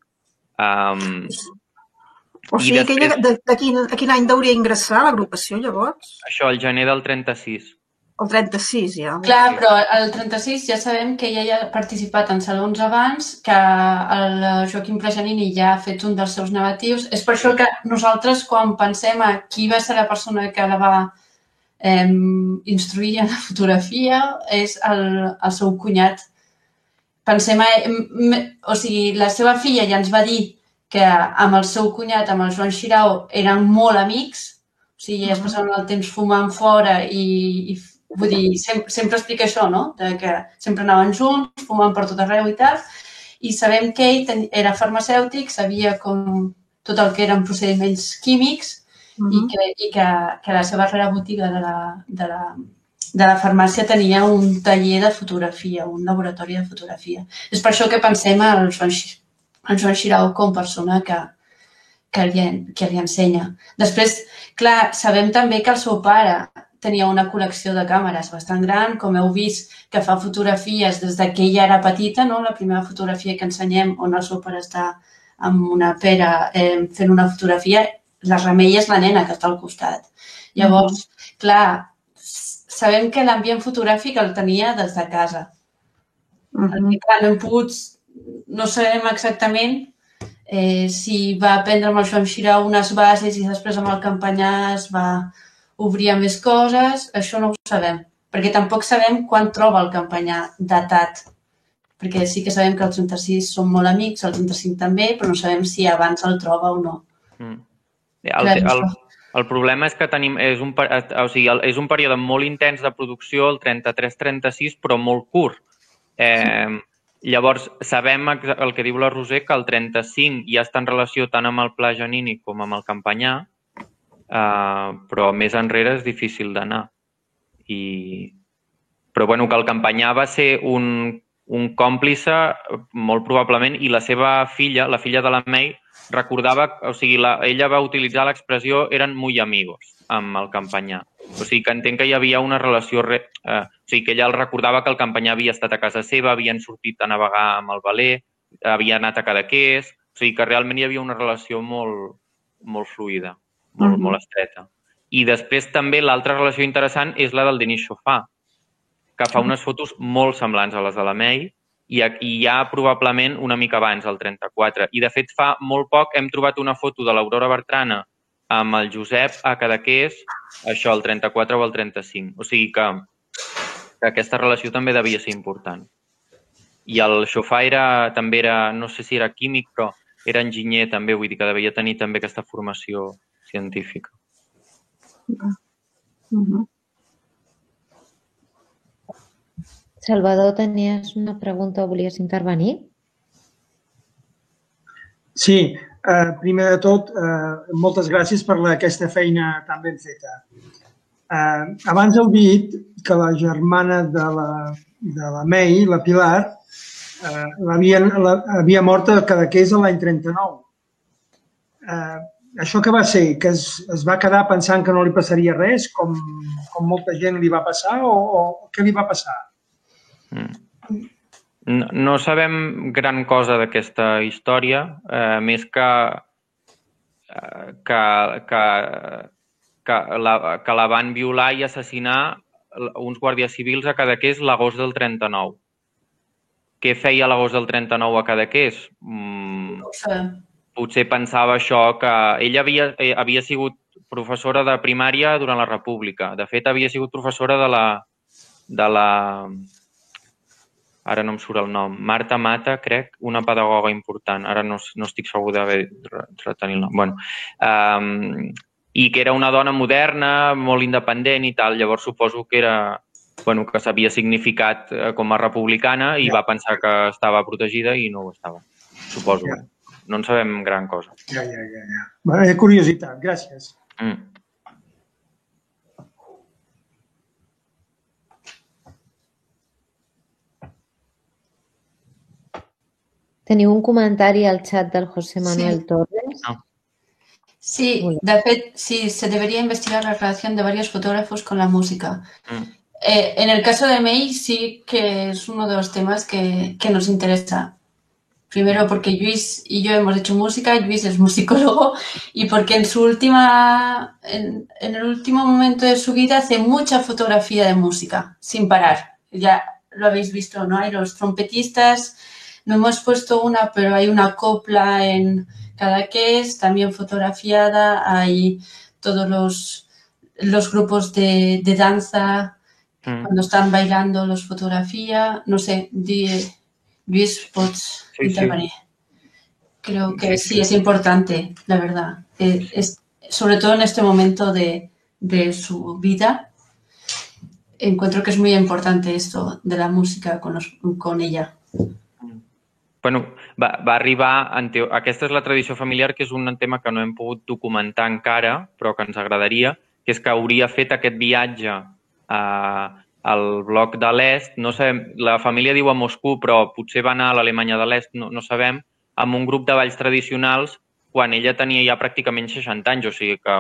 O sigui que ella a quin any hauria ingressar a l'agrupació, llavors? Això, el gener del 36. El 36, ja. Clar, però el 36 ja sabem que ella ja ha participat en salons abans, que el Joaquim Plajanini ja ha fet un dels seus negatius. És per això que nosaltres, quan pensem a qui va ser la persona que la va instruir en la fotografia, és el seu cunyat. Pensem, o sigui, la seva filla ja ens va dir que amb el seu cunyat, amb el Joan Xirau, eren molt amics, o sigui, es passaven el temps fumant fora i vull dir, sempre explica això, no? Que sempre anaven junts, fumant per tot arreu i tal, i sabem que ell era farmacèutic, sabia com tot el que eren procediments químics i que la seva darrera botiga de la farmàcia tenia un taller de fotografia, un laboratori de fotografia. És per això que pensem al Joan Xirau com persona que li ensenya. Després, clar, sabem també que el seu pare tenia una col·lecció de càmeres bastant gran, com heu vist, que fa fotografies des que ella era petita, no? La primera fotografia que ensenyem on el seu pare està amb una pera fent una fotografia, la Remei és la nena que està al costat. Llavors, clar, sabem que l'ambient fotogràfic el tenia des de casa. El que, clar, no hem pogut, no sabem exactament si va aprendre amb el Joan Xirau unes bases i després amb el Campanyà es va obrir més coses, això no ho sabem, perquè tampoc sabem quan troba el Campanyà datat, perquè sí que sabem que el 36 són molt amics, el 35 també, però no sabem si abans el troba o no. El problema és que tenim, és un període molt intens de producció, el 33-36, però molt curt. Llavors, sabem el que diu la Roser, que el 35 ja està en relació tant amb el Pla Janini com amb el Campanyà, però més enrere és difícil d'anar. Però bueno, que el Campanyà va ser un còmplice, molt probablement, i la seva filla, la filla de la May, recordava, o sigui, ella va utilitzar l'expressió eren muy amigos amb el Campanyà. O sigui, que entenc que hi havia una relació... O sigui, que ella el recordava que el Campanyà havia estat a casa seva, havien sortit a navegar amb el veler, havia anat a Cadaqués... O sigui, que realment hi havia una relació molt fluida, molt estreta. I després també l'altra relació interessant és la del Denis Chauffat, que fa unes fotos molt semblants a les de la May i ja probablement una mica abans, el 34. I de fet fa molt poc hem trobat una foto de l'Aurora Bertrana amb el Josep a Cadaqués, això, el 34 o el 35. O sigui que aquesta relació també devia ser important. I el Chauffat també era, no sé si era químic, però era enginyer també, vull dir que devia tenir també aquesta formació científica. Salvador, tenies una pregunta o volies intervenir? Sí, primer de tot, moltes gràcies per aquesta feina tan ben feta. Abans heu dit que la germana de la May, la Pilar, havia mort a Cadaqués l'any 39. Això què va ser? Que es va quedar pensant que no li passaria res, com molta gent li va passar, o què li va passar? No sabem gran cosa d'aquesta història, més que la van violar i assassinar uns guàrdies civils a Cadaqués l'agost del 39. Què feia l'agost del 39 a Cadaqués? Potser pensava això, que ella havia sigut professora de primària durant la República. De fet, havia sigut professora de la... Ara no em surt el nom. Marta Mata, crec, una pedagoga important. Ara no estic segur d'haver retenir el nom. Bueno, i que era una dona moderna, molt independent i tal. Llavors suposo que que s'havia significat com a republicana i va pensar que estava protegida i no ho estava. Suposo. No en sabem gran cosa. Ja. Curiositat, gràcies. Teniu un comentari al chat del José Manuel Torres. Sí, de fet, sí, se debería investigar la relación de varios fotógrafos con la música. En el caso de May sí que es uno de los temas que nos interesa. Primero porque Lluís y yo hemos hecho música, Lluís es musicólogo, y porque en el último momento de su vida hace mucha fotografía de música, sin parar. Ya lo habéis visto, ¿no? Hay los trompetistas, no hemos puesto una, pero hay una copla en Cadaqués, también fotografiada, hay todos los grupos de danza, cuando están bailando los fotografía, no sé, Lluís, pots intervenir. Creo que sí, es importante, la verdad. Sobre todo en este momento de su vida, encuentro que es muy importante esto de la música con ella. Bueno, va arribar... Aquesta és la tradició familiar, que és un tema que no hem pogut documentar encara, però que ens agradaria, que és que hauria fet aquest viatge al bloc de l'Est, no sabem, la família diu a Moscou, però potser va anar a l'Alemanya de l'Est, no sabem, amb un grup de balls tradicionals quan ella tenia ja pràcticament 60 anys, o sigui que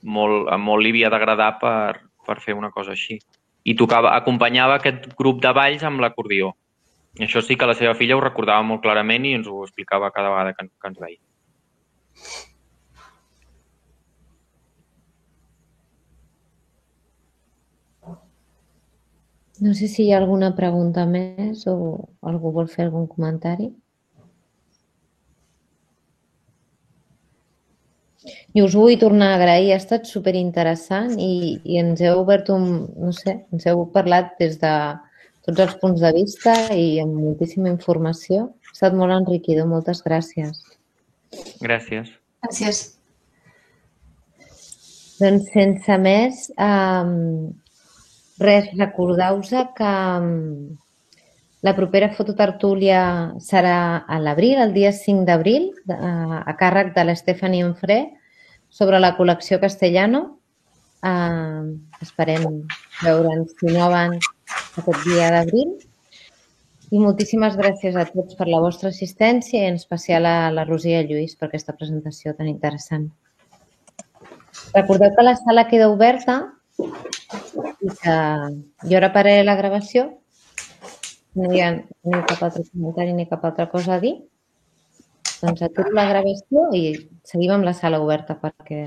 molt li havia d'agradar per fer una cosa així. I acompanyava aquest grup de balls amb l'acordió. I això sí que la seva filla ho recordava molt clarament i ens ho explicava cada vegada que ens veia. No sé si hi ha alguna pregunta més o algú vol fer algun comentari. I us vull tornar a agrair, ha estat superinteressant i ens heu obert ens heu parlat des de tots els punts de vista i amb moltíssima informació. Ha estat molt enriquidor, moltes gràcies. Gràcies. Gràcies. Doncs sense més, res, recordeu-vos que la propera fototertúlia serà a l'abril, el dia 5 d'abril, a càrrec de l'Stephanie Onfray, sobre la col·lecció Castellano. Esperem veure'ns si no abans aquest dia d'abril. I moltíssimes gràcies a tots per la vostra assistència i en especial a la Roser i a Lluís per aquesta presentació tan interessant. Recordeu que la sala queda oberta i que jo ara pararé la gravació. No hi ha ni cap altre comentari ni cap altra cosa a dir. Doncs aturo la gravació i seguim amb la sala oberta perquè